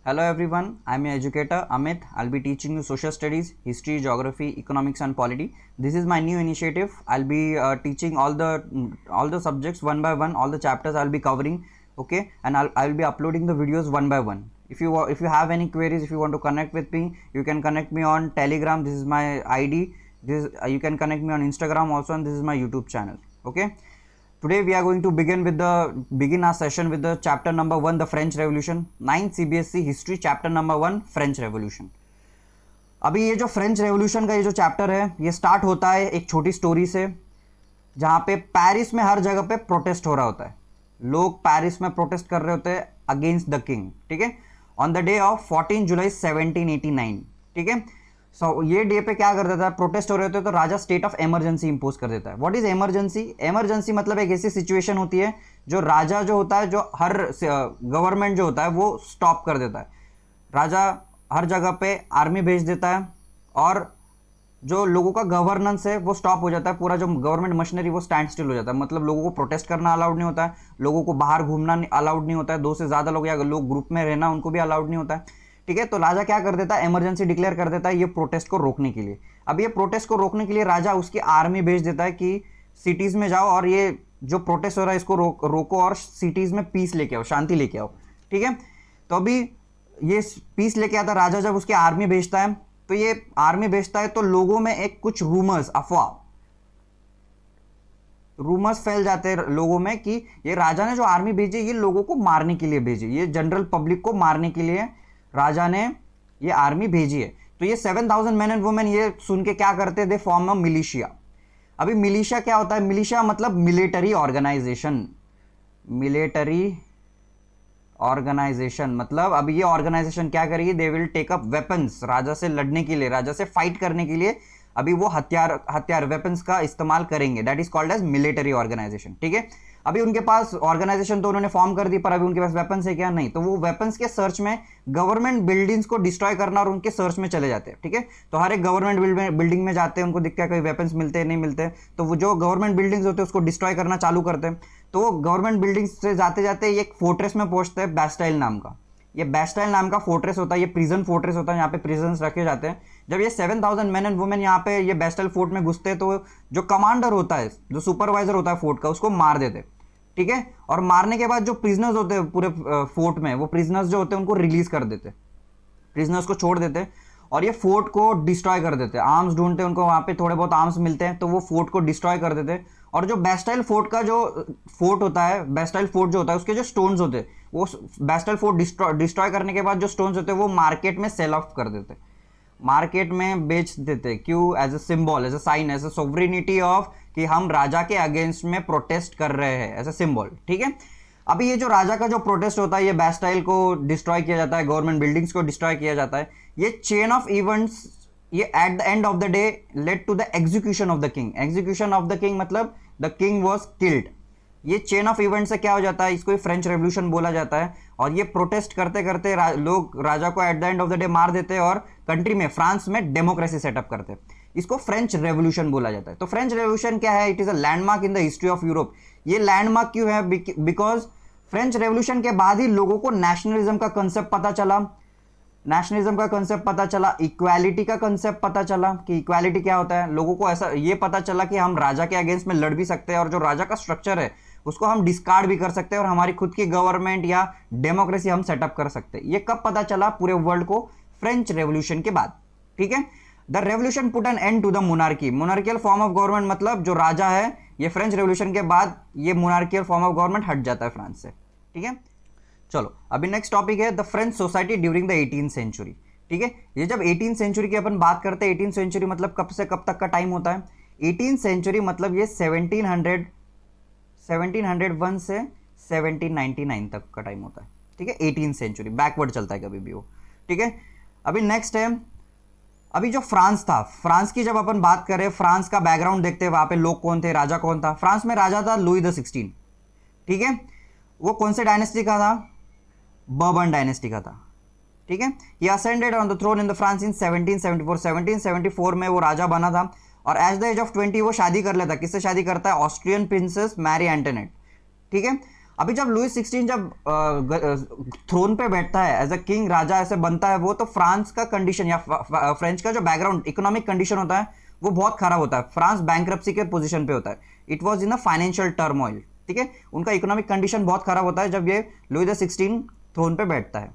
Hello everyone, I'm your educator Amit. I'll be teaching you social studies, history, geography, economics and polity. This is my new initiative. I'll be teaching all the subjects one by one, all the chapters I'll be covering, okay? And I'll be uploading the videos one by one. If you have any queries, if you want to connect with me, you can connect me on Telegram. This is my ID. You can connect me on Instagram also, and this is my YouTube channel, okay? Today we are going to begin our session with the chapter number 1, the French Revolution, 9th CBSE history chapter number 1, French Revolution. अभी ये जो French revolution का ये जो chapter है ये start होता है एक छोटी स्टोरी से, जहाँ पे पेरिस में हर जगह पे प्रोटेस्ट हो रहा होता है. लोग पेरिस में प्रोटेस्ट कर रहे होते हैं अगेंस्ट द किंग, ठीक है, ऑन द डे ऑफ 14 जुलाई 1789, ठीक है. ये डे पे क्या कर देता है, प्रोटेस्ट हो रहे होते हैं तो राजा स्टेट ऑफ इमरजेंसी इंपोज कर देता है. What is emergency? इमरजेंसी मतलब एक ऐसी सिचुएशन होती है जो राजा जो होता है, जो हर गवर्नमेंट जो होता है वो स्टॉप कर देता है. राजा हर जगह पे आर्मी भेज देता है और जो लोगों का गवर्नेंस है वो स्टॉप हो जाता है. पूरा जो गवर्नमेंट मशीनरी वो स्टैंड स्टिल हो जाता है. मतलब लोगों को प्रोटेस्ट करना अलाउड नहीं होता है, लोगों को बाहर घूमना अलाउड नहीं होता है, 2 से ज़्यादा लोग या लोग ग्रुप में रहना उनको भी अलाउड नहीं होता है, ठीक है. तो राजा क्या कर देता है, इमरजेंसी डिक्लेयर कर देता है ये प्रोटेस्ट को रोकने के लिए. अब ये प्रोटेस्ट को रोकने के लिए राजा उसकी आर्मी भेज देता है कि सिटीज में जाओ और ये जो प्रोटेस्ट हो रहा है इसको रोको और सिटीज में पीस लेके आओ, शांति लेके आओ, ठीक है. तो अभी ये पीस लेके आता राजा. जब उसकी आर्मी भेजता है तो ये आर्मी भेजता है तो लोगों में एक कुछ रूमर्स फैल जाते हैं लोगों में कि ये राजा ने जो आर्मी भेजी ये लोगों को मारने के लिए भेजी, ये जनरल पब्लिक को मारने के लिए राजा ने ये आर्मी भेजी है. तो ये 7,000 मैन एंड वुमेन ये सुन के क्या करते थे, फॉर्म अ मिलिशिया. अभी मिलिशिया क्या होता है? मिलिशिया मतलब मिलिटरी ऑर्गेनाइजेशन. मिलिटरी ऑर्गेनाइजेशन मतलब अभी ये ऑर्गेनाइजेशन क्या करेगी, they will take up weapons. राजा से लड़ने के लिए, राजा से फाइट करने के लिए अभी वो हथियार वेपन्स का इस्तेमाल करेंगे. That is called as military organisation, ठीक है. अभी उनके पास ऑर्गेनाइजेशन तो उन्होंने फॉर्म कर दी, पर अभी उनके पास वेपन्स है क्या? नहीं. तो वो वेपन्स के सर्च में गवर्नमेंट बिल्डिंग्स को डिस्ट्रॉय करना और उनके सर्च में चले जाते हैं, ठीक है. तो हर एक गवर्नमेंट बिल्डिंग में जाते हैं, उनको दिखता है कोई वेपन्स मिलते हैं नहीं मिलते, तो वो जो गवर्नमेंट बिल्डिंग्स होते हैं उसको डिस्ट्रॉय करना चालू करते हैं. तो वो गवर्नमेंट बिल्डिंग्स से जाते जाते एक फोर्ट्रेस में पहुंचते हैं बैस्टाइल नाम का. ये बैस्टाइल नाम का फोर्ट्रेस होता है, ये प्रिजन फोर्ट्रेस होता है, यहाँ पे प्रिजन्स रखे जाते हैं. जब ये 7,000 मैन एंड वुमेन यहाँ पे ये बैस्टाइल फोर्ट में घुसते हैं तो जो कमांडर होता है, जो सुपरवाइजर होता है फोर्ट का, उसको मार देते, ठीक है. और मारने के बाद जो प्रिजनर्स होते हैं पूरे फोर्ट में, वो प्रिजनर्स जो होते हैं उनको रिलीज कर देते, प्रिजनर्स को छोड़ देते और ये फोर्ट को डिस्ट्रॉय कर देते. आर्म्स ढूंढते, उनको वहाँ पे थोड़े बहुत आर्म्स मिलते हैं तो वो फोर्ट को डिस्ट्रॉय कर देते. और जो बैस्टाइल फोर्ट का जो फोर्ट होता है, बैस्टाइल फोर्ट जो होता है उसके जो स्टोन्स होते हैं, वो बैस्टाइल फोर्ट डिस्ट्रॉय करने के बाद जो स्टोन्स होते हैं वो मार्केट में सेल ऑफ कर देते, मार्केट में बेच देते. क्यों? As a symbol, as a sign, as a sovereignty of कि हम राजा के अगेंस्ट में प्रोटेस्ट कर रहे हैं, एज अ सिंबल, ठीक है. अभी ये जो राजा का जो प्रोटेस्ट होता है, ये बैस्टाइल को डिस्ट्रॉय किया जाता है, गवर्नमेंट बिल्डिंग्स को डिस्ट्रॉय किया जाता है. ये चेन ऑफ इवेंट्स ये at the end of the day led to the execution of the king. Execution of the king मतलब द किंग वॉज किल्ड. ये चेन ऑफ इवेंट से क्या हो जाता है, इसको फ्रेंच रेवोल्यूशन बोला जाता है. और ये प्रोटेस्ट करते करते लोग राजा को eight the end of the day मार देते हैं और कंट्री में, फ्रांस में डेमोक्रेसी सेटअप करते हैं. इसको फ्रेंच रेवोल्यूशन बोला जाता है. तो फ्रेंच रेवोल्यूशन क्या है? It is a landmark in the history of Europe. ये लैंडमार्क क्यों है? बिकॉज फ्रेंच रेवोल्यूशन के बाद ही लोगों को नेशनलिज्म का कंसेप्ट पता चला, नेशनलिज्म का कंसेप्ट पता चला, इक्वालिटी का कंसेप्ट पता चला कि इक्वालिटी क्या होता है. लोगों को ऐसा ये पता चला कि हम राजा के अगेंस्ट में लड़ भी सकते हैं और जो राजा का स्ट्रक्चर है उसको हम डिस्कार्ड भी कर सकते हैं और हमारी खुद की गवर्नमेंट या डेमोक्रेसी हम सेटअप कर सकते हैं. ये कब पता चला पूरे वर्ल्ड को? फ्रेंच रेवोल्यूशन के बाद, ठीक है. The revolution put an end to the monarchy. Monarchial form of government मतलब जो राजा है, ये फ्रेंच रेवोल्यूशन के बाद ये मोनार्कियल फॉर्म ऑफ गवर्नमेंट हट जाता है फ्रांस से, ठीक है. चलो अभी नेक्स्ट टॉपिक है the French society during the 18th century, ठीक है. ये जब 18th सेंचुरी की अपन बात करते हैं, 18th सेंचुरी मतलब कब से कब तक का टाइम होता है? 18th सेंचुरी मतलब ये 1701 से 1799 तक का टाइम होता है, ठीक है. 18th सेंचुरी बैकवर्ड चलता है कभी भी वो, ठीक है. अभी नेक्स्ट है, अभी जो फ्रांस था, फ्रांस की जब अपन बात करें, फ्रांस का बैकग्राउंड देखते हैं, वहां पे लोग कौन थे, राजा कौन था. फ्रांस में राजा था लुई द 16, ठीक है. वो कौन से डायनेस्टी का था? बर्बन डायनेस्टी का था, ठीक है. He ascended on the throne in the France in 1774. 1774 में वो राजा बना था और एट द एज ऑफ 20 वो शादी कर लेता. किससे शादी करता है? ऑस्ट्रियन प्रिंसेस मैरी एंटोनेट, ठीक है. अभी जब लुइस 16 जब थ्रोन पे बैठता है एज अ किंग, राजा ऐसे बनता है वो, तो फ्रांस का कंडीशन या फ्रेंच का जो बैकग्राउंड इकोनॉमिक कंडीशन होता है वो बहुत खराब होता है। फ्रांस बैंकरप्सी के पोजीशन पे होता है, it was in a financial turmoil, ठीक है। उनका इकोनॉमिक कंडीशन बहुत खराब होता है जब ये लुइस 16 थ्रोन पे बैठता है।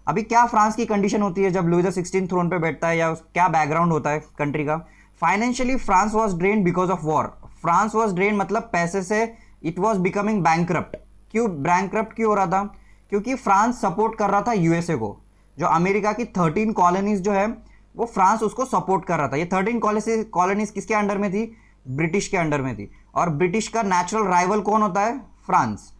अभी क्या फ्रांस की कंडीशन होती है जब लुइस 16 थ्रोन पे बैठता है, या क्या बैकग्राउंड होता है कंट्री का? Financially France was drain because of war. France was drain मतलब पैसे से इट वाज बिकमिंग बैंकरप्ट। क्यों बैंकरप्ट क्यों हो रहा था? क्योंकि फ्रांस सपोर्ट कर रहा था यूएसए को। जो अमेरिका की 13 कॉलोनीज जो है वो फ्रांस उसको सपोर्ट कर रहा था। ये 13 कॉलोनीज किसके अंडर में थी? ब्रिटिश के अंडर में थी। और ब्रिटिश का नेचुरल राइवल कौन होता है? फ्रांस।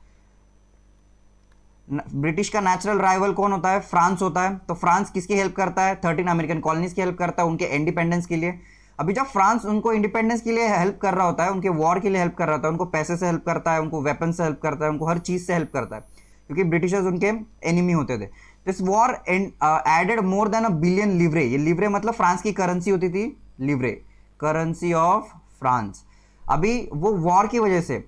ब्रिटिश का नेचुरल राइवल कौन होता है? फ्रांस होता है। तो फ्रांस किसकी हेल्प करता है? 13 अमेरिकन कॉलोनीज की हेल्प करता है उनके इंडिपेंडेंस के लिए। अभी जब फ्रांस उनको इंडिपेंडेंस के लिए हेल्प कर रहा होता है, उनके वॉर के लिए हेल्प कर रहा होता है, उनको पैसे से हेल्प करता है, उनको वेपन से हेल्प करता है, उनको हर चीज से हेल्प करता है, क्योंकि ब्रिटिशर्स उनके एनिमी होते थे। This war added more than $1 billion livre. ये लिवरे मतलब फ्रांस की करेंसी होती थी, लिवरे, करेंसी ऑफ फ्रांस। अभी वो वॉर की वजह से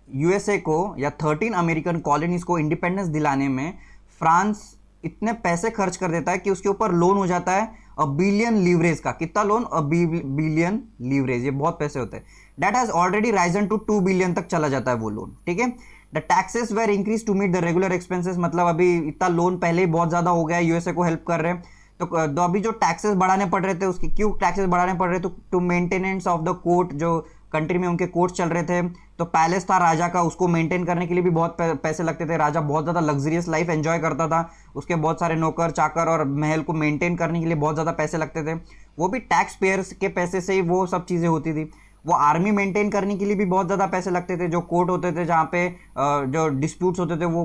यूएसए को या 13 अमेरिकन कॉलोनीज को इंडिपेंडेंस दिलाने में फ्रांस इतने पैसे खर्च कर देता है कि उसके ऊपर लोन हो जाता है $1 बिलियन लीवरेज का। कितना लोन? $1 billion leverage. ये बहुत पैसे होते हैं। That has already risen to $2 billion तक चला जाता है वो लोन, ठीक है। The taxes were increase to meet the regular expenses. मतलब अभी इतना लोन पहले ही बहुत ज्यादा हो गया है, यूएसए को हेल्प कर रहे हैं, तो अभी जो टैक्सेस बढ़ाने पड़ रहे थे उसके, क्यों टैक्सेस बढ़ाने पड़ रहे थे? To maintenance of the court. जो कंट्री में उनके कोर्ट चल रहे थे, तो पैलेस था राजा का, उसको मेंटेन करने के लिए भी बहुत पैसे लगते थे। राजा बहुत ज़्यादा लग्जरियस लाइफ एंजॉय करता था, उसके बहुत सारे नौकर चाकर और महल को मेंटेन करने के लिए बहुत ज़्यादा पैसे लगते थे। वो भी टैक्स पेयर्स के पैसे से ही वो सब चीज़ें होती थी। वो आर्मी मेंटेन करने के लिए भी बहुत ज़्यादा पैसे लगते थे। जो कोर्ट होते थे जहाँ पे जो डिस्प्यूट्स होते थे वो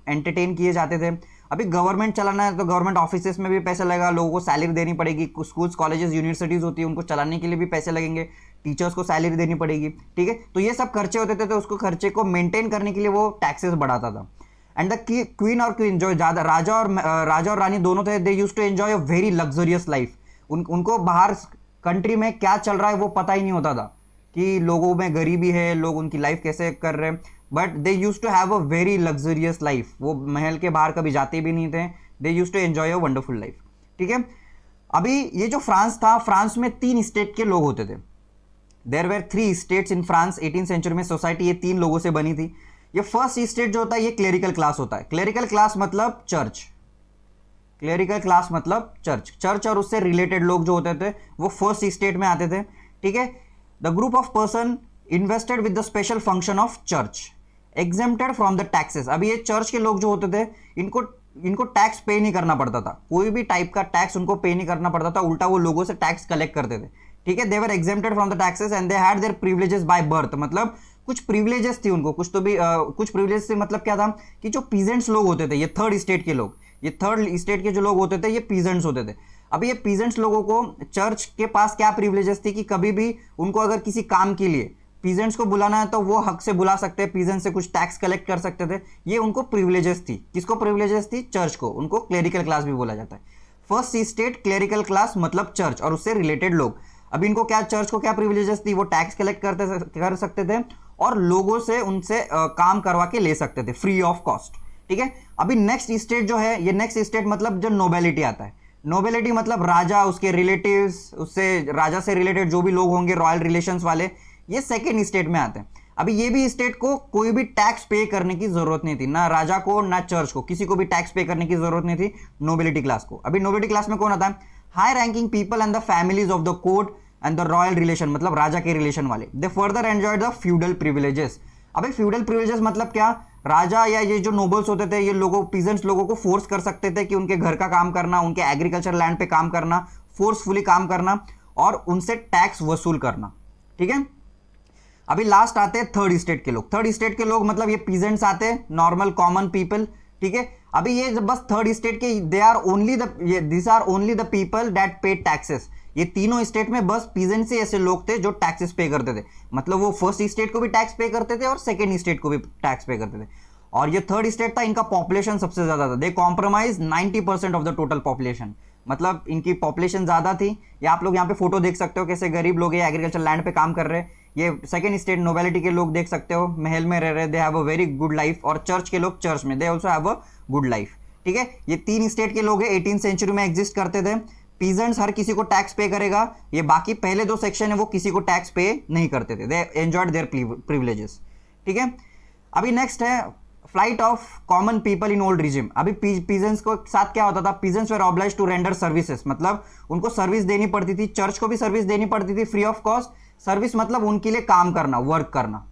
एंटरटेन किए जाते थे। अभी गवर्नमेंट चलाना है तो गवर्नमेंट ऑफिसेस में भी पैसा लगेगा, लोगों को सैलरी देनी पड़ेगी। स्कूल्स कॉलेजेस यूनिवर्सिटीज़ होती है, उनको चलाने के लिए भी पैसे लगेंगे, टीचर्स को सैलरी देनी पड़ेगी, ठीक है। तो ये सब खर्चे होते थे, तो उसको खर्चे को मेंटेन करने के लिए वो टैक्सेस बढ़ाता था। एंड द क्वीन और क्वीन जो ज़्यादा राजा और रानी दोनों थे, they used to enjoy a very luxurious life. उनको बाहर कंट्री में क्या चल रहा है वो पता ही नहीं होता था, कि लोगों में गरीबी है, लोग उनकी लाइफ कैसे कर रहे हैं। But they used to have a very luxurious life. वो महल के बाहर कभी जाते भी नहीं थे। They used to enjoy a wonderful life, ठीक है। अभी ये जो फ्रांस था, फ्रांस में 3 स्टेट के लोग होते थे। There were 3 states in France. 18th century में सोसाइटी ये 3 लोगों से बनी थी। ये फर्स्ट स्टेट जो होता है ये क्लेरिकल क्लास होता है। क्लेरिकल क्लास मतलब चर्च। क्लेरिकल क्लास मतलब चर्च। चर्च और उससे रिलेटेड लोग जो होते थे वो फर्स्ट स्टेट में आते थे, ठीक है। The group of person invested with the special function of church, exempted from the taxes. अभी ये चर्च के लोग जो होते थे इनको टैक्स पे नहीं करना पड़ता था, कोई भी टाइप का टैक्स उनको पे नहीं करना पड़ता था, उल्टा वो लोगों से टैक्स कलेक्ट करते थे, ठीक है। They were exempted from the taxes and they had their privileges by birth. मतलब कुछ प्रिविलेजेस थी उनको, कुछ तो भी कुछ प्रिविलेज से मतलब क्या था कि जो पीजेंट्स लोग होते थे, ये थर्ड स्टेट के लोग, ये थर्ड स्टेट के जो लोग होते थे ये पीजेंट्स होते थे। अब ये पीजेंट्स लोगों को चर्च के पास क्या प्रिविलेजेस थी कि कभी भी उनको अगर किसी काम के लिए पीजेंट्स को बुलाना है तो वो हक से बुला सकते हैं, पीजेंट से कुछ टैक्स कलेक्ट कर सकते थे। ये उनको प्रिविलेजेस थी। किसको प्रिविलेजेस थी? चर्च को। उनको क्लेरिकल क्लास भी बोला जाता है। फर्स्ट स्टेट क्लेरिकल क्लास मतलब चर्च और उससे रिलेटेड लोग। अब इनको क्या, चर्च को क्या प्रिविलेजेस थी? वो टैक्स कलेक्ट कर सकते थे और लोगों से उनसे काम करवा के ले सकते थे फ्री ऑफ कॉस्ट, ठीक है। अभी नेक्स्ट स्टेट जो है, ये नेक्स्ट स्टेट मतलब जो नोबेलिटी आता है। नोबेलिटी मतलब राजा, उसके रिलेटिव्स, उससे राजा से रिलेटेड जो भी लोग होंगे, रॉयल रिलेशंस वाले, ये सेकेंड स्टेट में आते हैं। अभी ये भी स्टेट को कोई भी टैक्स पे करने की जरूरत नहीं थी, ना राजा को ना चर्च को, किसी को भी टैक्स पे करने की जरूरत नहीं थी नोबेलिटी क्लास को। अभी नोबेलिटी क्लास में कौन आता है? High ranking people and the families of the court and the royal relation, मतलब राजा के रिलेशन वाले। दे further enjoyed the feudal privileges. अभी फ्यूडल प्रिविलेजेस मतलब क्या? राजा या ये जो नोबल्स होते थे, ये लोगों, पीजेंट्स लोगों को फोर्स कर सकते थे कि उनके घर का काम करना, उनके एग्रीकल्चर लैंड पे काम करना, फोर्सफुली काम करना और उनसे टैक्स वसूल करना, ठीक है। अभी लास्ट आते हैं थर्ड स्टेट के लोग। थर्ड स्टेट के लोग मतलब ये पीजेंट्स आते हैं, नॉर्मल कॉमन पीपल, ठीक है। अभी ये बस थर्ड स्टेट के, they are only the, this are only the people that pay taxes. ये तीनों स्टेट में बस पीजेंट्स ही ऐसे लोग थे जो टैक्सेस पे करते थे। मतलब वो फर्स्ट स्टेट को भी टैक्स पे करते थे और सेकेंड स्टेट को भी टैक्स पे करते थे। और ये थर्ड स्टेट था, इनका पॉपुलेशन सबसे ज्यादा था। They compromise 90% of the total population. मतलब इनकी पॉपुलेशन ज्यादा थी। या आप लोग यहाँ पे फोटो देख सकते हो कैसे गरीब लोग एग्रीकल्चर लैंड पे काम कर रहे हैं। ये सेकंड स्टेट नोबेलिटी के लोग देख सकते हो, महल में रह रहे, they have a very good life, और चर्च के लोग चर्च में, they also have a good life. ठीक है, ये 3 स्टेट के लोग हैं, 18th सेंचुरी में एग्जिस्ट करते थे। पीजेंट्स हर किसी को टैक्स पे करेगा, ये बाकी पहले 2 सेक्शन है वो किसी को टैक्स पे नहीं करते थे, दे एंजॉयड देयर प्रिविलेजेस। ठीक है, अभी नेक्स्ट है plight of common people in old regime. अभी पीजेंट्स को साथ क्या होता था, peasants were obliged to render services, मतलब उनको सर्विस देनी पड़ती थी, चर्च को भी सर्विस देनी पड़ती थी फ्री ऑफ कॉस्ट। सर्विस मतलब उनके लिए काम करना, वर्क करना,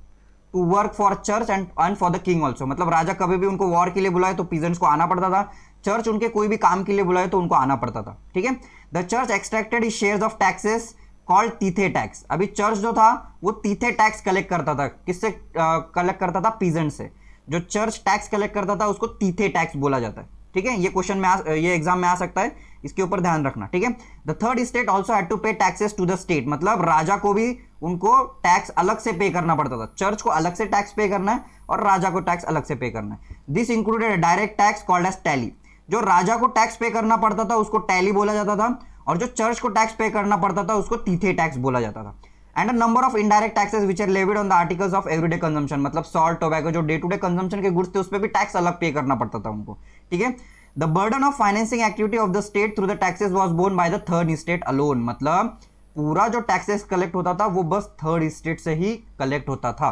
to work for church and for the king also, मतलब राजा कभी भी उनको वॉर के लिए बुलाए तो पीजेंट्स को आना पड़ता था, चर्च उनके कोई भी काम के लिए बुलाए तो उनको आना पड़ता था। ठीक है, the church extracted shares of taxes called तीथे टैक्स। अभी चर्च जो था वो तीथे टैक्स कलेक्ट करता था, किससे कलेक्ट करता था, पीजेंट से। जो चर्च टैक्स कलेक्ट करता था उसको तीथे टैक्स बोला जाता है। ठीक है, ये क्वेश्चन में ये एग्जाम में आ सकता है, इसके ऊपर ध्यान रखना। ठीक है, the third state also had to pay taxes to the state, मतलब राजा को भी उनको टैक्स अलग से पे करना पड़ता था, चर्च को अलग से टैक्स पे करना है और राजा को टैक्स अलग से पे करना है। This included direct tax called as taille. जो राजा को टैक्स पे करना पड़ता था उसको टैली बोला जाता था, और जो चर्च को टैक्स पे करना पड़ता था उसको तीथे टैक्स बोला जाता था। And a number of indirect taxes which are levied on the articles of everyday consumption, मतलब सॉल्ट, टोबैको, जो डे टू डे कंजम्पशन के गुड्स थे उस पर भी टैक्स अलग पे करना पड़ता था उनको। ठीक है, the burden of financing activity of the state through the taxes was borne by the third state alone, मतलब पूरा जो टैक्सेस कलेक्ट होता था वो बस थर्ड स्टेट से ही कलेक्ट होता था।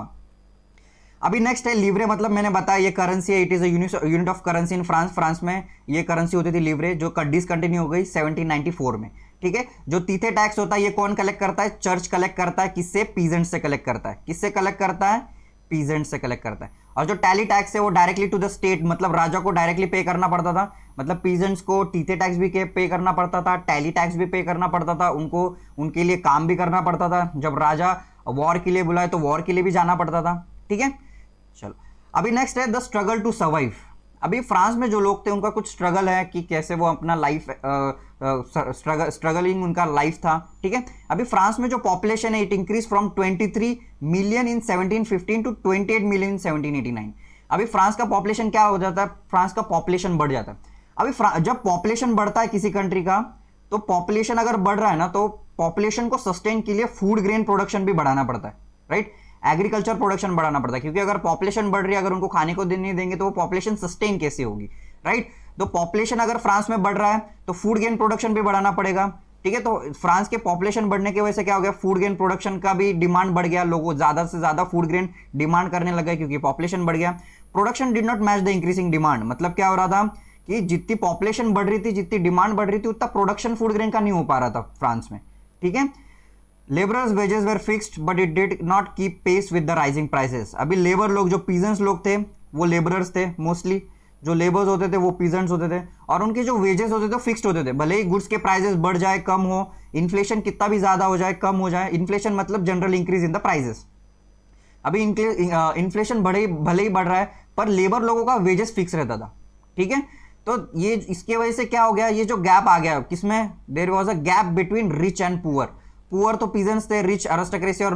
अभी नेक्स्ट है लीवरे, मतलब मैंने बताया ये करेंसी है, it is a unit of currency in France. France में ये करेंसी होती थी लीवरे, जो डिसकंटिन्यू हो गई 1794 में। ठीक है, जो तीथे टैक्स होता है ये कौन कलेक्ट करता है, चर्च कलेक्ट करता है, किससे, पीजेंट से कलेक्ट करता है। किससे कलेक्ट करता है, पीजेंट से कलेक्ट करता है। और जो टैली टैक्स है वो डायरेक्टली टू द स्टेट, मतलब राजा को डायरेक्टली पे करना पड़ता था, मतलब पीजेंट्स को तीथे टैक्स भी पे करना पड़ता था, टैली टैक्स भी पे करना पड़ता था, उनको उनके लिए काम भी करना पड़ता था, जब राजा वॉर के लिए बुलाए तो वॉर के लिए भी जाना पड़ता था। ठीक है, चलो अभी नेक्स्ट है द स्ट्रगल टू सर्वाइव। अभी फ्रांस में जो लोग थे उनका कुछ स्ट्रगल है कि कैसे वो अपना लाइफ स्ट्रगलिंग उनका लाइफ था। ठीक है, अभी फ्रांस में जो पॉपुलेशन है it increase from 23 million in 1715 to 28 million in 1789। अभी फ्रांस का पॉपुलेशन क्या हो जाता है, फ्रांस का पॉपुलेशन बढ़ जाता है। अभी जब पॉपुलेशन बढ़ता है किसी कंट्री का, तो पॉपुलेशन अगर बढ़ रहा है ना, तो पॉपुलेशन को सस्टेन के लिए फूड ग्रेन प्रोडक्शन भी बढ़ाना पड़ता है, राइट, एग्रीकल्चर प्रोडक्शन बढ़ाना पड़ता है, क्योंकि अगर पॉपुलेशन बढ़ रही है, अगर उनको खाने को नहीं देंगे तो वो पॉपुलेशन सस्टेन कैसे होगी, राइट। तो पॉपुलेशन अगर फ्रांस में बढ़ रहा है तो फूड गेन प्रोडक्शन भी बढ़ाना पड़ेगा। ठीक है, तो फ्रांस के पॉपुलेशन बढ़ने की वजह से क्या हो गया, फूड ग्रेन प्रोडक्शन का भी डिमांड बढ़ गया, लोगों ज्यादा से ज्यादा फूड ग्रेन डिमांड करने लगे क्योंकि पॉपुलेशन बढ़ गया। Production did not match the increasing demand, मतलब क्या हो रहा था कि जितनी पॉपुलेशन बढ़ रही थी, जितनी डिमांड बढ़ रही थी, उतना प्रोडक्शन फूड ग्रेन का नहीं हो पा रहा था फ्रांस में। ठीक है, labourers wages were fixed but it did not keep pace with the rising prices. अभी लेबर लोग, जो पीजेंट्स लोग थे वो लेबरर्स थे, मोस्टली जो लेबर्स होते थे वो पीजेंट्स होते थे, और उनके जो वेजेस होते थे फिक्स्ड होते थे, भले ही गुड्स के प्राइसेस बढ़ जाए कम हो, इन्फ्लेशन कितना भी ज्यादा हो जाए कम हो जाए, इन्फ्लेशन मतलब general increase in the prices. अभी इन्फ्लेशन भले ही बढ़ रहा है पर लेबर लोगों का वेजेस फिक्स रहता था। ठीक है, तो ये इसके वजह से क्या हो गया, ये जो गैप आ गया किसमें, there was a gap between rich and poor. Poor तो पीजेंट्स थे, रिच अरिस्टोक्रेसी और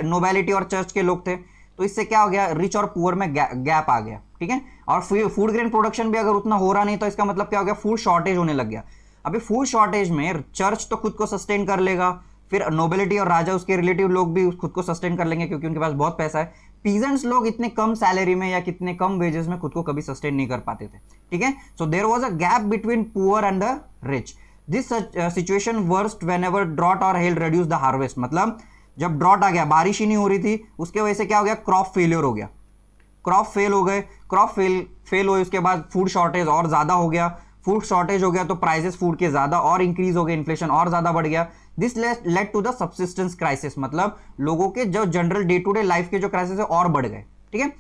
नोबेलिटी और चर्च के लोग थे, तो इससे क्या हो गया, रिच और पुअर में गैप आ गया। ठीक है, और फूड ग्रेन प्रोडक्शन भी अगर उतना हो रहा नहीं तो इसका मतलब क्या हो गया, फूड शॉर्टेज होने लग गया। अभी फूड शॉर्टेज में चर्च तो खुद को सस्टेन कर लेगा, फिर नोबेलिटी और राजा उसके रिलेटिव लोग भी खुद को सस्टेन कर लेंगे क्योंकि उनके पास बहुत पैसा है। पीजेंट्स लोग इतने कम सैलरी में या कितने कम वेजेस में खुद को कभी सस्टेन नहीं कर पाते थे। ठीक है, so there was a gap between poor and the rich. This situation worst whenever drought और हेल रिड्यूस द हार्वेस्ट, मतलब जब ड्रॉट आ गया, बारिश ही नहीं हो रही थी, उसके वजह से क्या हो गया, क्रॉप फेलियर हो गया, क्रॉप फेल हो गए, क्रॉप फेल हुए, उसके बाद फूड शॉर्टेज और ज्यादा हो गया, फूड शॉर्टेज हो गया तो प्राइसेस फूड के ज्यादा और इंक्रीज हो गए, इन्फ्लेशन और ज्यादा बढ़ गया। This led to the subsistence crisis, मतलब लोगों के जो general day to day life के जो क्राइसिस है और बढ़ गए। ठीक है,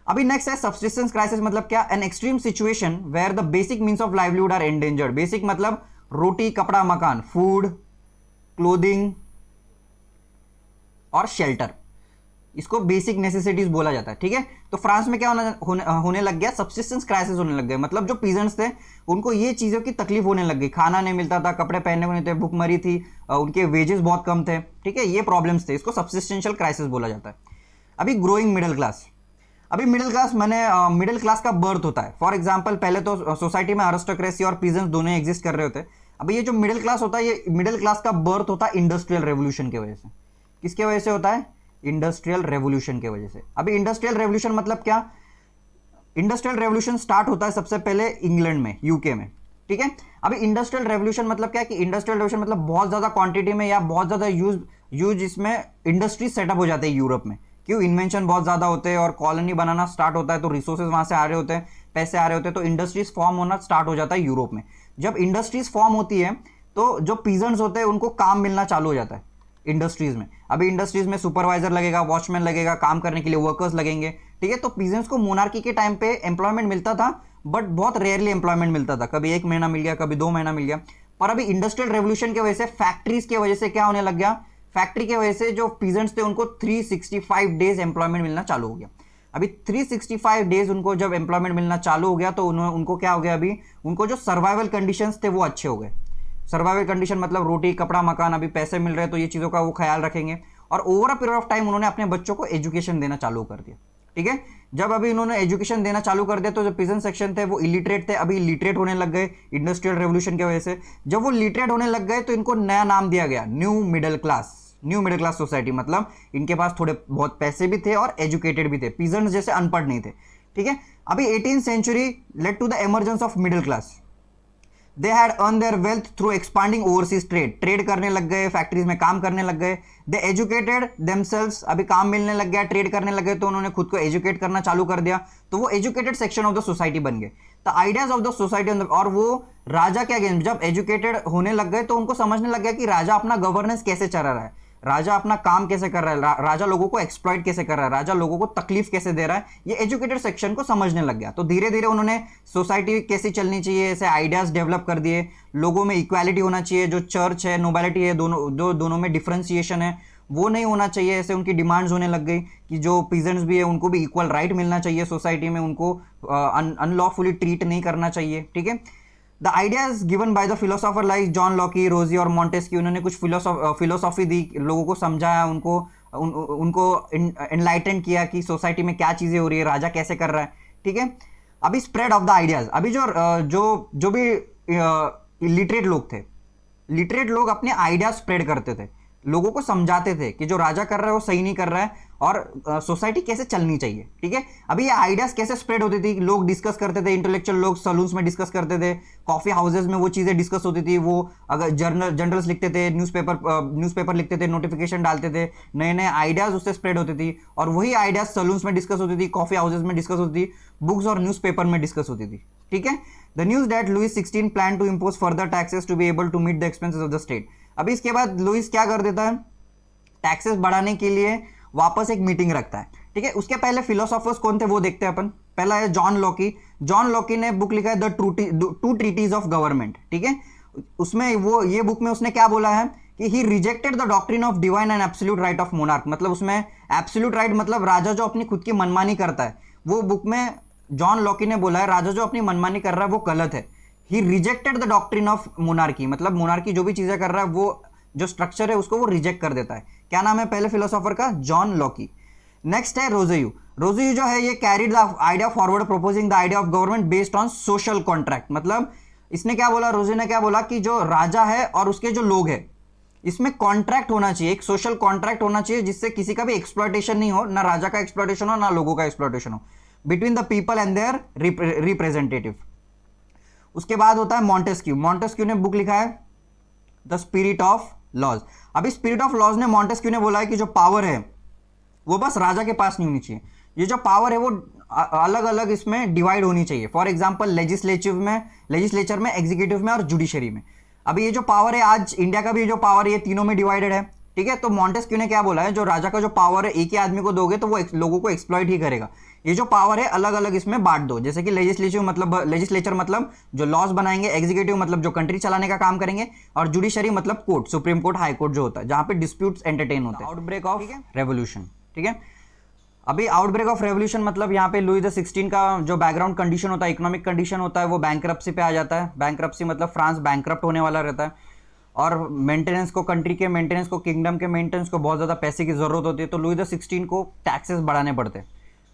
अभी नेक्स्ट है सब्सिस्टेंस क्राइसिस, मतलब क्या, an extreme situation where the basic means of livelihood are endangered. Basic मतलब रोटी, कपड़ा, मकान, फूड, क्लोथिंग और शेल्टर, इसको बेसिक नेसेसिटीज बोला जाता है। ठीक है, तो फ्रांस में क्या होने लग गया, सब्सिस्टेंस क्राइसिस होने लग गया, मतलब जो पीजेंट्स थे उनको ये चीजों की तकलीफ होने लग गई, खाना नहीं मिलता था, कपड़े पहनने को नहीं थे, भूखमरी थी, उनके वेजेस बहुत कम थे। ठीक है, ये प्रॉब्लम्स थे, इसको सब्सिस्टेंशियल क्राइसिस बोला जाता है। अभी ग्रोइंग मिडिल क्लास, अभी मिडिल क्लास मैंने मिडिल क्लास का बर्थ होता है। फॉर एग्जाम्पल, पहले तो सोसाइटी में अरिस्टोक्रेसी और पीजेंट्स दोनों एग्जिस्ट कर रहे होते। अभी ये जो मिडिल क्लास होता है, ये मिडिल क्लास का बर्थ होता है इंडस्ट्रियल रेवोल्यूशन की वजह से। किसके वजह से होता है, इंडस्ट्रियल रेवोल्यूशन के वजह से। अभी इंडस्ट्रियल रेवोल्यूशन मतलब क्या? इंडस्ट्रियल रेवोल्यूशन स्टार्ट होता है सबसे पहले इंग्लैंड में, यूके में, ठीक है। अभी इंडस्ट्रियल रेवोल्यूशन मतलब क्या है कि इंडस्ट्रियल रेवोल्यूशन मतलब बहुत ज्यादा क्वांटिटी में या बहुत ज्यादा यूज इसमें इंडस्ट्री सेटअप हो जाते हैं यूरोप में। क्यों? इन्वेंशन बहुत ज्यादा होते हैं और कॉलोनी बनाना स्टार्ट होता है, तो रिसोर्सेज वहां से आ रहे होते हैं, पैसे आ रहे होते हैं, तो इंडस्ट्रीज फॉर्म होना स्टार्ट हो जाता है यूरोप में। जब इंडस्ट्रीज फॉर्म होती है तो जो पीजेंट्स होते हैं उनको काम मिलना चालू हो जाता है इंडस्ट्रीज में। अभी इंडस्ट्रीज में सुपरवाइजर लगेगा, वॉचमैन लगेगा, काम करने के लिए वर्कर्स लगेंगे, ठीक है। तो पीजेंट्स को मोनार्की के टाइम पे एम्प्लॉयमेंट मिलता था, बट बहुत रेयरली एम्प्लॉयमेंट मिलता था, कभी 1 महीना मिल गया, कभी 2 महीना मिल गया। पर अभी इंडस्ट्रियल रेवोल्यूशन की वजह से, फैक्ट्रीज की वजह से क्या होने लग गया? फैक्ट्री की वजह से जो पीजेंट्स थे उनको 365 डेज एम्प्लॉयमेंट मिलना चालू हो गया। अभी 365 डेज उनको जब एम्प्लॉयमेंट मिलना चालू हो गया तो उनको क्या हो गया? अभी उनको जो सर्वाइवल कंडीशंस थे वो अच्छे हो गए। सर्वाइवल कंडीशन मतलब रोटी, कपड़ा, मकान, अभी पैसे मिल रहे हैं तो ये चीज़ों का वो ख्याल रखेंगे। और over a period of time उन्होंने अपने बच्चों को एजुकेशन देना चालू कर दिया, ठीक है। जब अभी उन्होंने एजुकेशन देना चालू कर दिया तो जो पीजेंट सेक्शन थे वो इलिटरेट थे, अभी लिटरेट होने लग गए इंडस्ट्रियल रेवोल्यूशन की वजह से। जब वो लिटरेट होने लग गए तो इनको नया नाम दिया गया, new middle class. New middle class society मतलब इनके पास थोड़े बहुत पैसे भी थे और एजुकेटेड भी थे, पीजेंट्स जैसे अनपढ़ नहीं थे, ठीक है। अभी 18th century led to the emergence of middle class. They had earn their wealth through expanding overseas trade. Trade करने लग गए, फैक्ट्रीज में काम करने लग गए। दे एजुकेटेड देमसेल्व्स, अभी काम मिलने लग गया, ट्रेड करने लग गए तो उन्होंने खुद को एजुकेट करना चालू कर दिया, तो वो educated section of the society बन गए। The ideas of the society, और वो राजा के अगेंस्ट जब एजुकेटेड होने लग गए तो उनको समझने लग गया कि राजा अपना गवर्नेंस कैसे चला रहा है, राजा अपना काम कैसे कर रहा है, राजा लोगों को एक्सप्लॉइट कैसे कर रहा है, राजा लोगों को तकलीफ कैसे दे रहा है, ये एजुकेटेड सेक्शन को समझने लग गया। तो धीरे धीरे उन्होंने सोसाइटी कैसी चलनी चाहिए ऐसे आइडियाज डेवलप कर दिए। लोगों में इक्वालिटी होना चाहिए, जो चर्च है, नोबैलिटी है, दोनों में डिफरेंशिएशन है वो नहीं होना चाहिए, ऐसे उनकी डिमांड्स होने लग गई कि जो पीजेंट्स भी है उनको भी इक्वल राइट मिलना चाहिए सोसाइटी में, उनको अनलॉफुली ट्रीट नहीं करना चाहिए, ठीक है। The ideas given by the philosopher like John Locke, Rousseau और मॉन्टेस्क्यू, उन्होंने कुछ फिलोसॉफी दी, लोगों को समझाया, उनको एनलाइटन किया कि सोसाइटी में क्या चीज़ें हो रही है, राजा कैसे कर रहा है, ठीक है। अभी स्प्रेड ऑफ द आइडियाज, अभी जो भी लिटरेट लोग थे, लिटरेट लोग अपने आइडियाज स्प्रेड करते थे, लोगों को समझाते थे कि जो राजा कर रहा है वो सही नहीं कर रहा है और सोसाइटी कैसे चलनी चाहिए, ठीक है। अभी ये आइडियाज कैसे स्प्रेड होती थी? लोग डिस्कस करते थे, इंटेलेक्चुअल लोग सलून्स में डिस्कस करते थे, कॉफी हाउसेज में वो चीजें डिस्कस होती थी, वो अगर जर्नल्स लिखते थे, न्यूज़पेपर लिखते थे, नोटिफिकेशन डालते थे, नए नए आइडियाज उससे स्प्रेड होती थी और वही आइडियाज सलून्स में डिस्कस होती थी, कॉफी हाउसेज में डिस्कस होती थी, बुक्स और न्यूज़पेपर में डिस्कस होती थी, ठीक है। The news that Louis 16 plan to impose further taxes to be able to meet the expenses of the state. अभी इसके बाद लुइस क्या कर देता है? टैक्सेस बढ़ाने के लिए वापस एक मीटिंग रखता है, ठीक है। उसके पहले फिलोसोफर्स कौन थे वो देखते हैं अपन। पहला है जॉन लॉकी। जॉन लॉकी ने बुक लिखा है the two treatises of government, ठीक है। उसमें वो ये बुक में उसने क्या बोला है कि he rejected the doctrine of divine and absolute right of monarch. मतलब उसमें एब्सोल्यूट राइट मतलब राजा जो अपनी खुद की मनमानी करता है, वो बुक में जॉन लॉकी ने बोला है राजा जो अपनी मनमानी कर रहा है वो गलत है। He rejected the doctrine of monarchy, मतलब मोनार्की जो भी चीजें कर रहा है वो जो स्ट्रक्चर है उसको वो रिजेक्ट कर देता है। क्या नाम है पहले फिलोसोफर का? John Locke. नेक्स्ट है रोजेयू। रोजेयू जो है ये carried the idea forward प्रोपोजिंग the idea of government based on social contract. मतलब इसने क्या बोला, रोजेयू ने क्या बोला कि जो राजा है और उसके जो लोग हैं इसमें कॉन्ट्रैक्ट होना चाहिए, एक सोशल कॉन्ट्रैक्ट होना चाहिए जिससे किसी का भी एक्सप्लॉयटेशन नहीं हो, ना राजा का एक्सप्लॉयटेशन हो ना लोगों का एक्सप्लॉयटेशन हो, between the people and their representative. उसके बाद होता है मॉन्टेस्क्यू। मॉन्टेस्क्यू ने बुक लिखा है द स्पिरिट ऑफ लॉज। अभी स्पिरिट ऑफ लॉज ने मॉन्टेस्क्यू ने बोला है कि जो पावर है वो बस राजा के पास नहीं होनी चाहिए, ये जो पावर है वो अलग अलग इसमें डिवाइड होनी चाहिए। फॉर एग्जांपल लेजिस्लेचर में, एग्जीक्यूटिव में और जुडिशरी में। अभी ये जो पावर है आज इंडिया का भी जो पावर है ये तीनों में डिवाइडेड है, ठीक है। तो मॉन्टेस्क्यू ने क्या बोला है, जो राजा का जो पावर है एक ही आदमी को दोगे तो वो लोगों को एक्सप्लॉइट ही करेगा। ये जो पावर है अलग अलग इसमें बांट दो, जैसे कि लेजिस्लेचर मतलब जो लॉज बनाएंगे, एग्जीक्यूटिव मतलब जो कंट्री चलाने का काम करेंगे, और जुडिशरी मतलब court, supreme court, high court जो होता है जहां पे डिस्प्यूट्स एंटरटेन होते हैं। आउटब्रेक ऑफ रेवोल्यूशन, ठीक है। अभी आउटब्रेक ऑफ रेवोल्यूशन मतलब यहाँ पे लुई द 16 का जो बैकग्राउंड कंडीशन होता है, इकोनॉमिक कंडीशन होता है, वो बैंकरप्सी पे आ जाता है। बैंकरप्सी मतलब फ्रांस बैंकरप्ट होने वाला रहता है और मेंटेनेंस को, कंट्री के मेंटेनेंस को, किंगडम के मेंटेनेंस को बहुत ज़्यादा पैसे की ज़रूरत होती है। तो लुई द 16 को टैक्सेस बढ़ाने पड़ते हैं।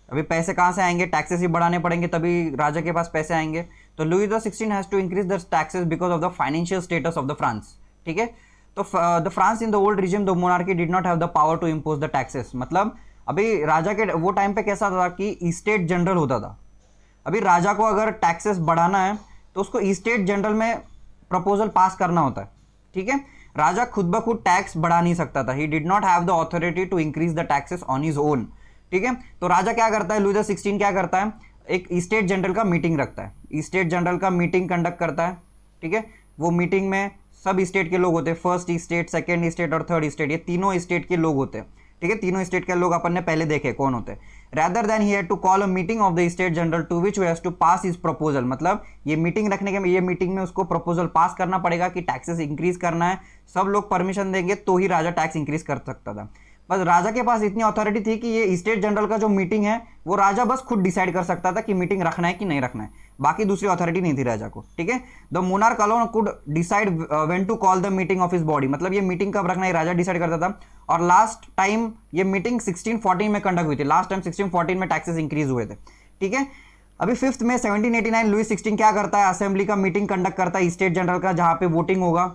अभी पैसे कहाँ से आएंगे? टैक्सेस ही बढ़ाने पड़ेंगे तभी राजा के पास पैसे आएंगे। तो Louis the 16 has to increase the taxes because of the financial status of the France, ठीक है। तो the France in the old regime the monarchy did not have the power to impose the taxes, मतलब अभी राजा के वो time पे कैसा था कि स्टेट जनरल होता था। अभी राजा को अगर टैक्सेस बढ़ाना है तो उसको स्टेट जनरल में प्रपोजल पास करना होता है, ठीक है। राजा खुद ब खुद टैक्स बढ़ा नहीं सकता था, he did not have the authority to increase the taxes on his own, ठीक है। तो राजा क्या करता है, लुई 16 क्या करता है, एक स्टेट जनरल का मीटिंग रखता है, स्टेट जनरल का मीटिंग कंडक्ट करता है, ठीक है। वो मीटिंग में सब स्टेट के लोग होते हैं, फर्स्ट स्टेट, सेकेंड स्टेट और थर्ड स्टेट, ये तीनों स्टेट के लोग होते हैं, ठीक है। तीनों स्टेट के लोग अपन ने पहले देखे कौन होते हैं। rather than he had to call a meeting of the state general to which he has to pass his proposal, मतलब ये मीटिंग रखने के, ये मीटिंग में उसको प्रपोजल पास करना पड़ेगा कि टैक्सेस इंक्रीज करना है, सब लोग परमिशन देंगे तो ही राजा टैक्स इंक्रीज कर सकता था। बस राजा के पास इतनी अथॉरिटी थी कि ये स्टेट जनरल का जो मीटिंग है वो राजा बस खुद डिसाइड कर सकता था कि मीटिंग रखना है कि नहीं रखना है, बाकी दूसरी अथॉरिटी नहीं थी राजा को, ठीक है। The monarch alone could decide when to call the meeting of his body, मतलब ये मीटिंग कब रखना है राजा डिसाइड करता था। और लास्ट टाइम ये मीटिंग 1614 में कंडक्ट हुई थी, लास्ट टाइम 1614 में टैक्सेस इंक्रीज हुए थे, ठीक है। अभी 5 में 1789 लुई 16 क्या करता है, असेंबली का मीटिंग कंडक्ट करता है स्टेट जनरल का, जहां पे वोटिंग होगा,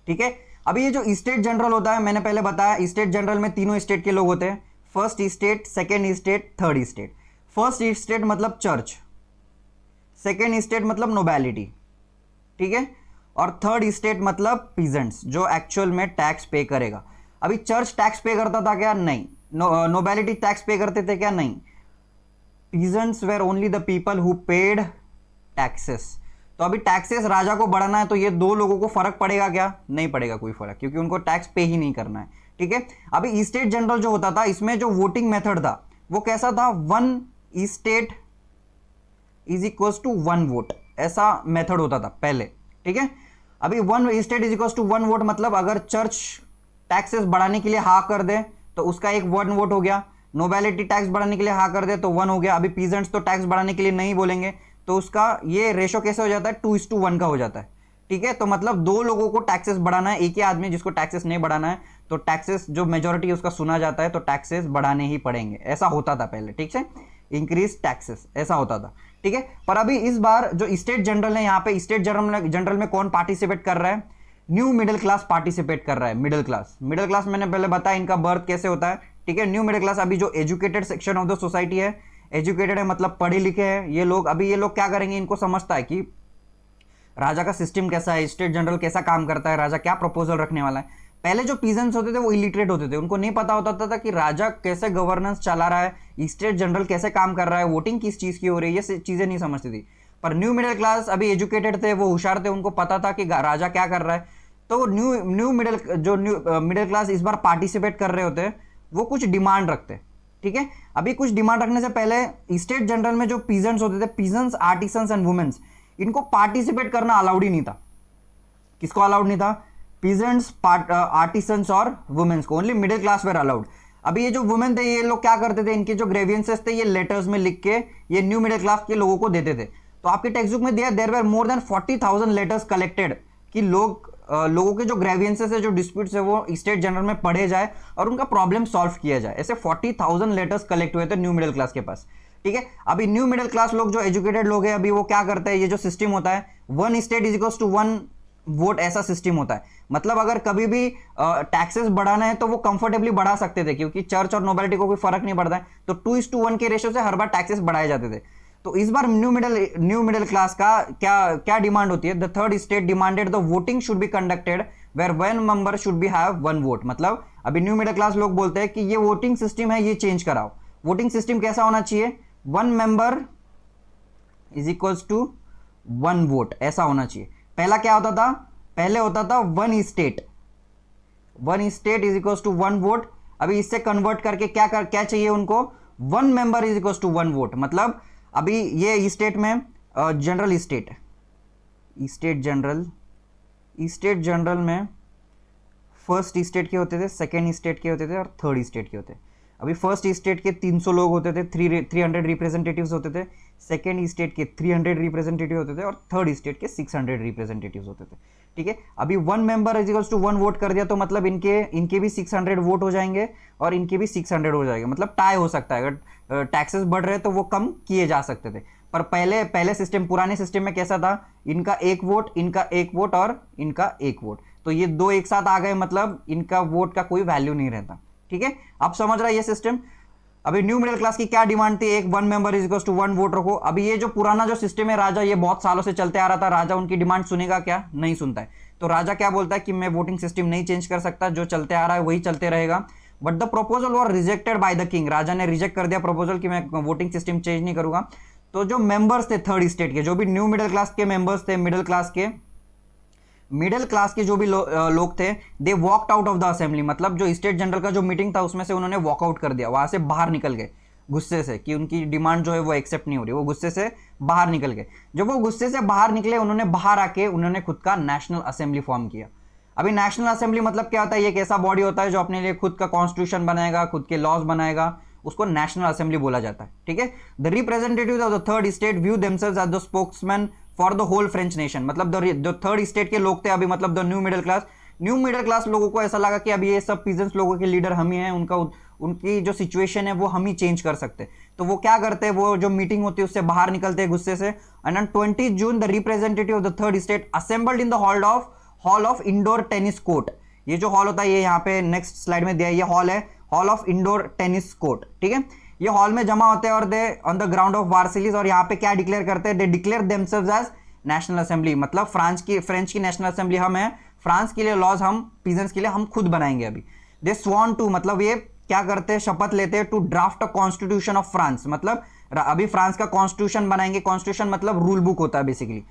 ठीक है। अभी ये जो स्टेट जनरल होता है, मैंने पहले बताया स्टेट जनरल में तीनों स्टेट के लोग होते हैं, first state, second state, third state. First state मतलब चर्च, सेकेंड स्टेट मतलब नोबैलिटी, ठीक है, और थर्ड स्टेट मतलब पीजेंट्स जो एक्चुअल में टैक्स पे करेगा। अभी चर्च टैक्स पे करता था क्या? नहीं। नोबैलिटी टैक्स पे करते थे क्या? नहीं। Peasants were only the people who paid taxes. तो अभी टैक्सेस राजा को बढ़ाना है तो ये दो लोगों को फर्क पड़ेगा क्या? नहीं पड़ेगा कोई फर्क, क्योंकि उनको टैक्स पे ही नहीं करना है, ठीक है। अभी स्टेट जनरल जो होता था, इसमें जो वोटिंग मेथड था वो कैसा था, 1 state is equal to 1 vote, ऐसा मेथड होता था पहले, ठीक है। अभी 1 state is equal to 1 vote मतलब अगर चर्च टैक्सेस बढ़ाने के लिए हाँ कर दे तो उसका एक 1 वोट हो गया, नोबैलिटी टैक्स बढ़ाने के लिए हाँ कर दे तो 1 हो गया। अभी पीजेंट्स तो टैक्स बढ़ाने के लिए नहीं बोलेंगे तो उसका ये रेशो कैसे हो जाता है, 2:1 का हो जाता है, ठीक है। तो मतलब दो लोगों को टैक्सेस बढ़ाना है, एक ही आदमी जिसको टैक्सेस नहीं बढ़ाना है, तो टैक्सेस जो मेजोरिटी है उसका सुना जाता है तो टैक्सेस बढ़ाने ही पड़ेंगे, ऐसा होता था पहले, ठीक है। इंक्रीज टैक्सेस ऐसा होता था, ठीक है। पर अभी इस बार जो स्टेट जनरल है, यहाँ पे स्टेट जनरल में कौन पार्टिसिपेट कर रहा है, न्यू मिडिल क्लास पार्टिसिपेट कर रहा है। मिडिल क्लास मैंने पहले बताया इनका बर्थ कैसे होता है, ठीक है। न्यू मिडिल क्लास अभी जो educated section of the society है, एजुकेटेड है मतलब पढ़े लिखे हैं ये लोग। अभी ये लोग क्या करेंगे, इनको समझता है कि राजा का सिस्टम कैसा है, स्टेट जनरल कैसा काम करता है, राजा क्या प्रपोजल रखने वाला है। पहले जो पीजेंट्स होते थे वो इलिटरेट होते थे, उनको नहीं पता होता था कि राजा कैसे गवर्नेंस चला रहा है, स्टेट जनरल कैसे काम कर रहा है, वोटिंग किस चीज की हो रही है, ये चीजें नहीं समझती थी। पर न्यू मिडिल क्लास अभी एजुकेटेड थे, वो होशियार थे, उनको पता था कि राजा क्या कर रहा है। तो न्यू मिडिल क्लास इस बार पार्टिसिपेट कर रहे होते हैं, वो कुछ डिमांड रखते, ठीक है। अभी कुछ डिमांड रखने से पहले स्टेट जनरल में जो पीजेंट्स होते थे, पीजेंट्स, आर्टिसंस एंड वुमेन्स, इनको पार्टिसिपेट करना अलाउड ही नहीं था। किसको अलाउड नहीं था? पीजेंट्स, आर्टिसंस और वुमेन्स को, only middle class were allowed. अभी ये जो वुमेन थे ये लोग क्या करते थे, इनके जो ग्रेवियंसेस थे ये लेटर्स में लिख के ये न्यू मिडिल क्लास के लोगों को देते थे। तो आपके टेक्स्ट बुक में दिया there were more than 40,000 letters collected कि लोगों के जो ग्रेवियंसेस है, जो डिस्प्यूट्स है, वो स्टेट जनरल में पढ़े जाए और उनका प्रॉब्लम सॉल्व किया जाए। ऐसे 40,000 लेटर्स कलेक्ट हुए थे न्यू मिडिल क्लास के पास, ठीक है। अभी न्यू मिडिल क्लास लोग जो एजुकेटेड लोग हैं, अभी वो क्या करते हैं, ये जो सिस्टम होता है 1 state is equal to 1 vote, ऐसा सिस्टम होता है। मतलब अगर कभी भी टैक्सेस बढ़ाना है तो वो कंफर्टेबली बढ़ा सकते थे, क्योंकि चर्च और नोबेलिटी को कोई फर्क नहीं पड़ता है, तो 2:1 के रेशियो से हर बार टैक्सेस बढ़ाए जाते थे। तो इस बार न्यू मिडिल क्लास का क्या डिमांड होती है, the third state demanded the voting should be conducted where 1 member should be have 1 vote. मतलब अभी न्यू मिडिल क्लास लोग बोलते हैं कि ये वोटिंग सिस्टम है, ये चेंज कराओ। वोटिंग सिस्टम कैसा होना चाहिए, 1 member is equal to 1 vote, ऐसा होना चाहिए। पहला क्या होता था, पहले होता था 1 state is equal to 1 vote. अभी इससे कन्वर्ट करके क्या चाहिए उनको, 1 member is equal to 1 vote. मतलब अभी ये स्टेट में जनरल स्टेट जनरल में फर्स्ट स्टेट के होते थे, सेकेंड स्टेट के होते थे और थर्ड स्टेट के होते थे। अभी फर्स्ट स्टेट के 300 लोग होते थे, 300 रिप्रेजेंटेटिव्स होते थे, सेकेंड स्टेट के 300 रिप्रेजेंटेटिव होते थे और थर्ड स्टेट के 600 रिप्रेजेंटेटिव्स होते थे, ठीक है। अभी 1 member is equal to 1 vote कर दिया तो मतलब इनके भी 600 वोट हो जाएंगे और इनके भी 600 हो जाएंगे, मतलब टाई हो सकता है। अगर टैक्सेस बढ़ रहे तो वो कम किए जा सकते थे। पर पहले सिस्टम, पुराने सिस्टम में कैसा था, इनका 1 वोट, इनका 1 वोट और इनका 1 वोट। तो तो ये दो एक साथ आ गए, मतलब इनका वोट का कोई वैल्यू नहीं रहता। ठीक है, अब समझ रहा है ये सिस्टम। अभी न्यू मिडिल क्लास की क्या डिमांड थी, एक 1 member is equal to 1 vote रखो। अभी ये जो पुराना जो सिस्टम है राजा, ये बहुत सालों से चलते आ रहा था। राजा उनकी डिमांड सुनेगा क्या? नहीं सुनता है। तो राजा क्या बोलता है कि मैं वोटिंग सिस्टम नहीं चेंज कर सकता, जो चलते आ रहा है वही चलते रहेगा। But the proposal were rejected by the king. राजा ने रिजेक्ट कर दिया प्रपोजल कि मैं वोटिंग सिस्टम चेंज नहीं करूंगा। तो जो मेंबर्स थे थर्ड स्टेट के, जो भी न्यू मिडिल क्लास के मेंबर्स थे, मिडिल क्लास के जो भी लोग थे, they walked out of the assembly. मतलब जो स्टेट जनरल का जो मीटिंग था उसमें से उन्होंने वॉकआउट कर दिया, वहां से बाहर निकल गए गुस्से से कि उनकी डिमांड जो है वो एक्सेप्ट नहीं हो रही। वो गुस्से से बाहर निकल गए। जब वो गुस्से से बाहर निकले, उन्होंने बाहर आके उन्होंने खुद का नेशनल असेंबली फॉर्म किया। अभी नेशनल असेंबली मतलब क्या होता है? ये एक ऐसा बॉडी होता है जो अपने लिए खुद का कॉन्स्टिट्यूशन बनाएगा, खुद के लॉज बनाएगा, उसको नेशनल असेंबली बोला जाता है। ठीक है, the representatives of the third state view themselves as the spokesman for the whole French nation. मतलब जो थर्ड स्टेट के लोग थे अभी, मतलब द न्यू मिडिल क्लास लोगों को ऐसा लगा कि अभी ये सब पीजेंट्स लोगों के लीडर हम ही हैं, उनकी जो सिचुएशन है वो हम ही चेंज कर सकते। तो वो क्या करते हैं, वो जो मीटिंग होती है उससे बाहर निकलते हैं गुस्से से। And on 20 June the representative of the third state assembled in the hall of indoor tennis court. ये जो हॉल होता है, ये यहाँ पे नेक्स्ट स्लाइड में दिया है, ये हॉल है, hall of indoor tennis court. ठीक है, ये हॉल में जमा होते हैं और they on the ground of Versailles. और यहाँ पे क्या डिक्लेयर करते हैं? They declare themselves as national assembly. मतलब फ्रेंच की नेशनल असेंबली हम है, फ्रांस के लिए लॉज हम, पीजेंट्स के लिए हम खुद बनाएंगे। अभी दे स्वॉन टू, मतलब ये क्या करते हैं, शपथ लेते हैं, to draft a constitution of France. मतलब अभी फ्रांस का कॉन्स्टिट्यूशन बनाएंगे। कॉन्स्टिट्यूशन मतलब रूल बुक होता है बेसिकली।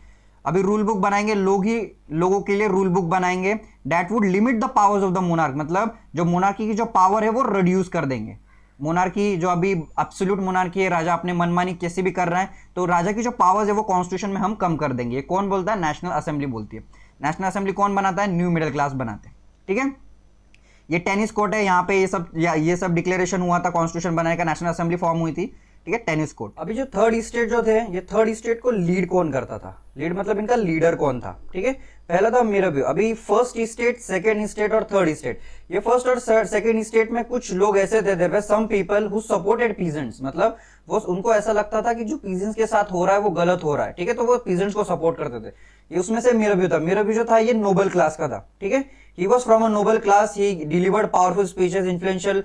अभी रूल बुक बनाएंगे, लोगों के लिए रूल बुक बनाएंगे। That would limit the powers of the monarch. मतलब जो मोनार्की की जो पावर है वो रिड्यूस कर देंगे। मोनार्की जो अभी एब्सोल्यूट मोनार्की है, राजा अपने मनमानी कैसे भी कर रहा है, तो राजा की जो पावर्स है वो कॉन्स्टिट्यूशन में हम कम कर देंगे। ये कौन बोलता है? नेशनल असेंबली बोलती है। नेशनल असेंबली कौन बनाता है? न्यू मिडिल क्लास बनाते हैं। ठीक है, ये टेनिस कोर्ट है, यहाँ पे ये सब डिक्लेरेशन हुआ था, कॉन्स्टिट्यूशन बनाने का, नेशनल असेंबली फॉर्म हुई थी। ठीक है, टेनिस कोर्ट। अभी जो थर्ड स्टेट जो थे, ये थर्ड स्टेट को लीड कौन करता था? लीड मतलब इनका लीडर कौन था? ठीक है, पहला था मिराबियो। अभी फर्स्ट स्टेट, सेकंड स्टेट और थर्ड स्टेट, ये फर्स्ट और सेकंड स्टेट में कुछ लोग ऐसे थे, there were some people who supported peasants. मतलब वो उनको ऐसा लगता था कि जो पीजेंट्स के साथ हो रहा है वो गलत हो रहा है। ठीक है, तो वो पीजेंट्स को सपोर्ट करते थे। ये उसमें से मिराबियो था। मिराबियो जो था ये नोबल क्लास का था। ठीक है, he was from a noble class, he delivered powerful speeches, influential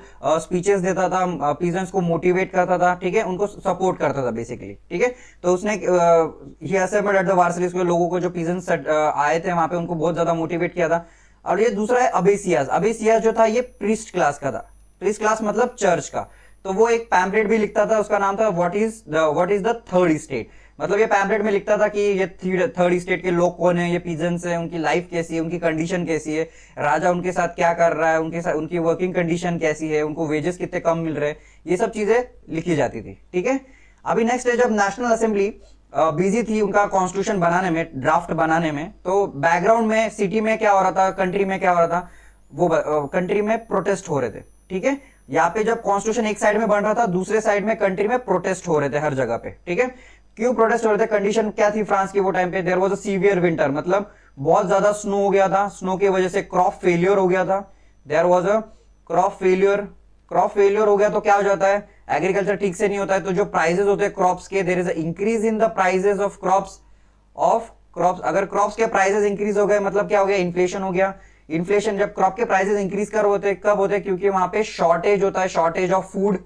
speeches देता था, peasants को मोटिवेट करता था। ठीक है, उनको सपोर्ट करता था बेसिकली। ठीक है, तो उसने he assembled at the Versailles के लोगों को, जो peasants आए थे वहां पे, उनको बहुत ज्यादा मोटिवेट किया था। और ये दूसरा है अबेसियाज। अबेसियाज जो था ये प्रीस्ट क्लास का था। प्रीस्ट क्लास मतलब चर्च का। तो वो एक पैम्पलेट भी लिखता था, उसका नाम था what is the third state. मतलब ये पैम्पलेट में लिखता था कि ये थर्ड स्टेट के लोग कौन है, ये पीजेंट्स हैं, उनकी लाइफ कैसी है, उनकी कंडीशन कैसी है, राजा उनके साथ क्या कर रहा है, उनके साथ उनकी वर्किंग कंडीशन कैसी है, उनको वेजेस कितने कम मिल रहे हैं, ये सब चीजें लिखी जाती थी। ठीक है, अभी नेक्स्ट है, जब नेशनल असेंबली बिजी थी उनका कॉन्स्टिट्यूशन बनाने में, ड्राफ्ट बनाने में, तो बैकग्राउंड में सिटी में क्या हो रहा था, कंट्री में क्या हो रहा था, वो कंट्री में प्रोटेस्ट हो रहे थे। ठीक है, यहाँ पे जब कॉन्स्टिट्यूशन एक साइड में बन रहा था, दूसरे साइड में कंट्री में प्रोटेस्ट हो रहे थे हर जगह पे। ठीक है, क्यों प्रोटेस्ट हो रहे थे? कंडीशन क्या थी फ्रांस की वो टाइम पे? There was a severe winter, मतलब बहुत ज्यादा स्नो हो गया था। स्नो की वजह से क्रॉप फेलियर हो गया था। There was a crop failure हो गया तो क्या हो जाता है? एग्रीकल्चर ठीक से नहीं होता है, तो जो प्राइसेस होते हैं क्रॉप्स के, there is a increase in the prices of crops. अगर क्रॉप्स के प्राइसेस इंक्रीज हो गए मतलब क्या हो गया? इन्फ्लेशन हो गया। इन्फ्लेशन, जब क्रॉप के प्राइसेस इंक्रीज कब होते हैं? क्योंकि वहां पे शॉर्टेज होता है, शॉर्टेज ऑफ फूड।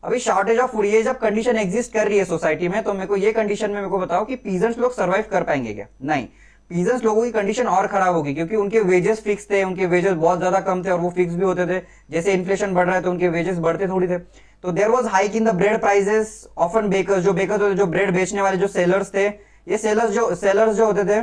अभी शॉर्टेज ऑफ फूड, ये जब कंडीशन एग्जिस्ट कर रही है सोसाइटी में, तो मेरे को ये कंडीशन में मेरे को बताओ कि पीजेंट्स लोग सर्वाइव कर पाएंगे क्या? नहीं, पीजेंट्स लोगों की कंडीशन और खराब होगी, क्योंकि उनके वेजेस फिक्स थे, उनके वेजेस बहुत ज्यादा कम थे और वो फिक्स भी होते थे। जैसे इन्फ्लेशन बढ़ रहा है तो उनके वेजेस बढ़ते थोड़ी थे। तो there was hike in the bread prices. Often bakers, जो बेकर्स होते, जो ब्रेड बेचने वाले जो सेलर्स थे, ये सेलर्स जो होते थे,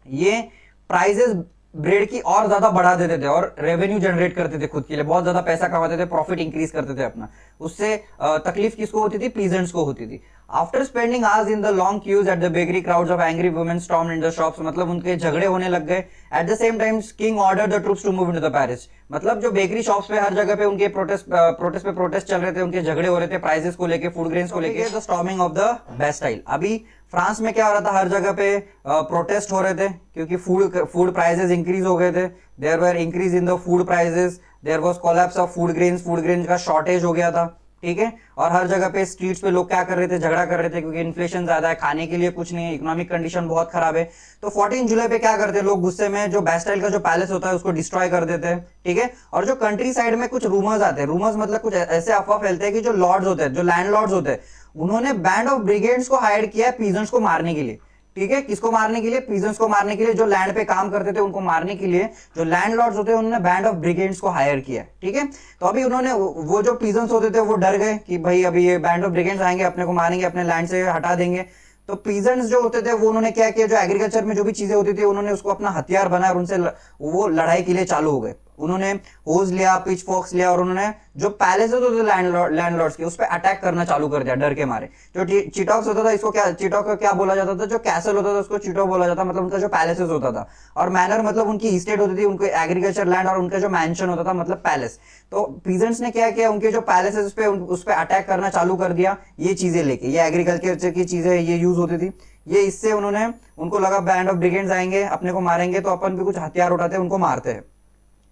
ये प्राइसेस ब्रेड की और ज्यादा बढ़ा देते थे और रेवेन्यू जनरेट करते थे खुद के लिए, बहुत ज्यादा पैसा कमाते थे, प्रॉफिट इंक्रीज करते थे अपना। उससे तकलीफ किसको होती थी? पीजेंट्स को होती थी। After spending hours in the long queues at the bakery, crowds of angry women stormed in the shops. मतलब उनके झगड़े होने लग गए। At the same time king ordered the troops to move into the Paris. मतलब जो bakery shops पे हर जगह पे उनके प्रोटेस्ट चल रहे थे, उनके झगड़े हो रहे थे प्राइसेस को लेके, फूड ग्रेन्स को लेके। The storming of the Bastille. अभी फ्रांस में क्या हो रहा था? हर जगह पे प्रोटेस्ट हो रहे थे, क्योंकि फूड प्राइसेस इंक्रीज हो गए थे। There were increase in the food prices, there was collapse of food grains का शॉर्टेज हो गया था। ठीक है। और हर जगह पे स्ट्रीट्स पे लोग क्या कर रहे थे, झगड़ा कर रहे थे, क्योंकि इन्फ्लेशन ज्यादा है, खाने के लिए कुछ नहीं है, इकोनॉमिक कंडीशन बहुत खराब है। तो 14 जुलाई पे क्या करते हैं लोग, गुस्से में जो बैस्टाइल का जो पैलेस होता है उसको डिस्ट्रॉय कर देते हैं, ठीक है। और जो कंट्री साइड में कुछ रूमर्स आते हैं, रूमर्स मतलब कुछ ऐसे अफवाह फैलते हैं कि जो लॉर्ड्स होते हैं, जो लैंडलॉर्ड्स होते हैं, उन्होंने बैंड ऑफ ब्रिगेड्स को हायर किया है पीजेंट्स को मारने के लिए, ठीक है। किसको मारने के लिए, पीजेंट्स को मारने के लिए, जो लैंड पे काम करते थे उनको मारने के लिए जो लैंडलॉर्ड्स होते हैं उन्होंने बैंड ऑफ ब्रिगेड्स को हायर किया, ठीक है। तो अभी उन्होंने वो जो पीजेंट्स होते थे वो डर गए कि भाई अभी ये बैंड ऑफ ब्रिगेड्स आएंगे, अपने को मारेंगे, अपने लैंड से हटा देंगे। तो पीजेंट्स जो होते थे वो उन्होंने क्या किया, जो एग्रीकल्चर में जो भी चीजें होती थी उन्होंने उसको अपना हथियार बनाया और उनसे वो लड़ाई के लिए चालू हो गए। उन्होंने होज लिया, पिच फॉक्स लिया और उन्होंने जो पैलेस होते थे लैंडलॉर्ड्स के उस पर अटैक करना चालू कर दिया डर के मारे। जो चिटॉक्स होता था, इसको क्या चिटॉक का क्या बोला जाता था, जो कैसल होता था उसको चिटॉक बोला जाता, मतलब उनका जो पैलेसेस होता था। और मैनर मतलब उनकी स्टेट होती थी, उनको एग्रीकल्चर लैंड, और उनका जो मैंशन होता था मतलब पैलेस। तो पीजेंट्स ने क्या किया, उनके जो पैलेसेस पे उस पर अटैक करना चालू कर दिया, ये चीजें लेके, ये एग्रीकल्चर की चीजें ये यूज होती थी। ये इससे उन्होंने, उनको लगा बैंड ऑफ ब्रिगेड्स आएंगे अपने को मारेंगे, तो अपन भी कुछ हथियार उठाते हैं उनको मारते हैं,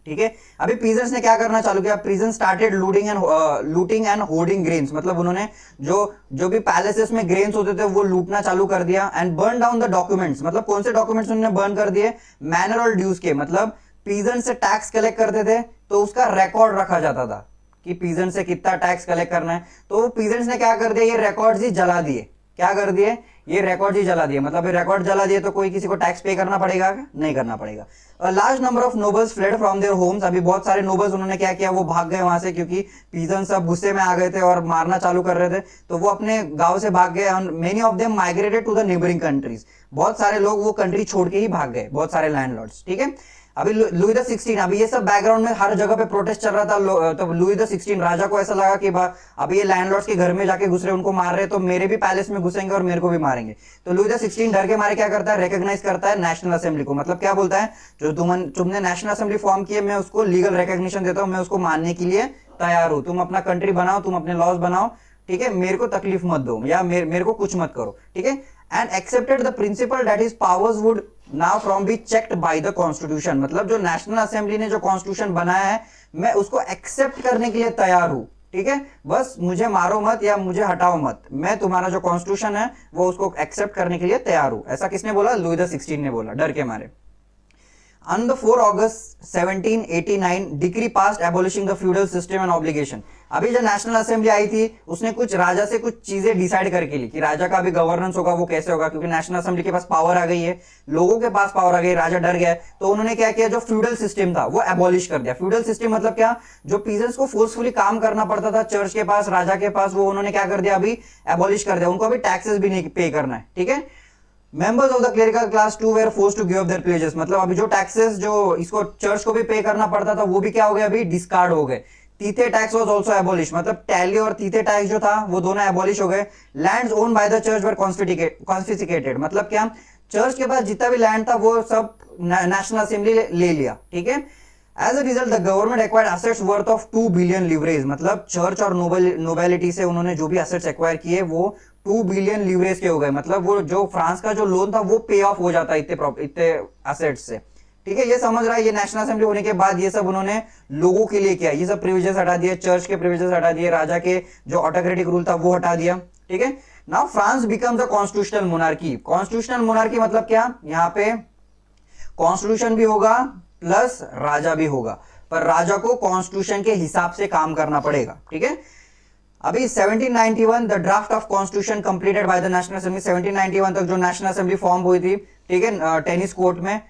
ठीक है। अभी पीजेंट्स ने क्या करना चालू किया, peasants started looting and hoarding grains, मतलब उन्होंने जो भी पैलेसेस में ग्रेन्स होते थे वो लूटना चालू कर दिया। And burn down the documents, मतलब कौन से डॉक्यूमेंट्स उन्होंने बर्न कर दिए, मैनर और ड्यूज के, मतलब पीजेंट से टैक्स कलेक्ट करते थे तो उसका रिकॉर्ड रखा जाता था कि पीजेंट से कितना टैक्स कलेक्ट करना है। तो पीजेंट्स ने क्या कर दिया, ये रिकॉर्ड्स ही जला दिए। क्या कर दिए, ये रिकॉर्ड ही जला दिए, मतलब ये रिकॉर्ड जला दिए तो कोई किसी को टैक्स पे करना पड़ेगा, नहीं करना पड़ेगा। Large number of nobles fled from their homes, अभी बहुत सारे नोबल्स उन्होंने क्या किया, वो भाग गए वहां से, क्योंकि पीजेंट्स सब गुस्से में आ गए थे और मारना चालू कर रहे थे, तो वो अपने गांव से भाग गए। Many of them migrated to the neighbouring countries, बहुत सारे लोग वो कंट्री छोड़ के ही भाग गए, बहुत सारे लैंडलॉर्ड्स, ठीक है। अभी लुई द 16, अभी ये सब बैकग्राउंड में हर जगह पे प्रोटेस्ट चल रहा था। तो लुई द 16 राजा को ऐसा लगा कि अभी ये लैंडलॉर्ड्स के घर में जाके घुस रहे, उनको मार रहे, तो मेरे भी पैलेस में घुसेंगे और मेरे को भी मारेंगे। तो लुई द 16 डर के मारे क्या करता है, रिकॉग्नाइज करता है नेशनल असेंबली को, मतलब क्या बोलता है, जो तुमने नेशनल असेंबली फॉर्म किए, मैं उसको लीगल रिकॉग्निशन देता हूं, मैं उसको मानने के लिए तैयार हूं। तुम अपना कंट्री बनाओ, तुम अपने लॉज बनाओ, ठीक है, मेरे को तकलीफ मत दो या मेरे को कुछ मत करो, ठीक है। And accepted the principal that his powers would now from be checked by the constitution, मतलब जो नेशनल असेंबली ने जो कॉन्स्टिट्यूशन बनाया है मैं उसको एक्सेप्ट करने के लिए तैयार हूं, ठीक है। बस मुझे मारो मत या मुझे हटाओ मत, मैं तुम्हारा जो कॉन्स्टिट्यूशन है वो उसको एक्सेप्ट करने के लिए तैयार हूं। ऐसा किसने बोला, लुई द 16 ने बोला, डर के मारे। On the 4 August 1789 decree passed abolishing the feudal system and obligation. अभी जो नेशनल असेंबली आई थी उसने कुछ राजा से कुछ चीजें डिसाइड करके ली कि राजा का भी गवर्नेंस होगा वो कैसे होगा, क्योंकि नेशनल असेंबली के पास पावर आ गई है, लोगों के पास पावर आ गई, राजा डर गया। तो उन्होंने क्या किया, जो फ्यूडल सिस्टम था वो एबॉलिश कर दिया। फ्यूडल सिस्टम मतलब क्या, जो पीजेंट्स को फोर्सफुली काम करना पड़ता था चर्च के पास, राजा के पास, वो उन्होंने क्या कर दिया, अभी एबॉलिश कर दिया। उनको अभी टैक्सेस भी नहीं पे करना है, ठीक है। Members of the clerical class too were force to give up their pledges, मतलब अभी जो टैक्सेस जो इसको चर्च को भी पे करना पड़ता था वो भी क्या हो गया, अभी डिस्कार्ड हो गए। तीथे टैक्स वाज आल्सो एबॉलिश, मतलब टैली और तीथे टैक्स जो था वो दोनों एबॉलिश हो गए। Lands owned by the church were confiscated, मतलब क्या, चर्च के पास जितना भी लैंड था वो सब नेशनल असेंबली ले लिया, ठीक है। As a result the government acquired assets worth of 2 billion livres, मतलब चर्च और नोबेलिटी से उन्होंने जो भी एसेट्स एक्वायर किए वो 2 बिलियन लिवरेज के हो गए, मतलब वो जो फ्रांस का जो लोन था वो पे ऑफ हो जाता है इतने एसेट्स से, ठीक है। ये समझ रहा है, ये नेशनल असेंबली होने के बाद ये सब उन्होंने लोगों के लिए किया, ये सब प्रिविलेजेस हटा दिए, चर्च के प्रिविलेजेस हटा दिए, राजा के जो ऑटोक्रेटिक रूल था वो हटा दिया, ठीक है। Now France becomes a constitutional monarchy. Constitutional monarchy मतलब क्या, यहाँ पे कॉन्स्टिट्यूशन भी होगा प्लस राजा भी होगा, पर राजा को कॉन्स्टिट्यूशन के हिसाब से काम करना पड़ेगा, ठीक है। अभी 1791 the draft of constitution completed by the national assembly, 1791 तक जो नेशनल असेंबली फॉर्म हुई थी, ठीक है, टेनिस कोर्ट में,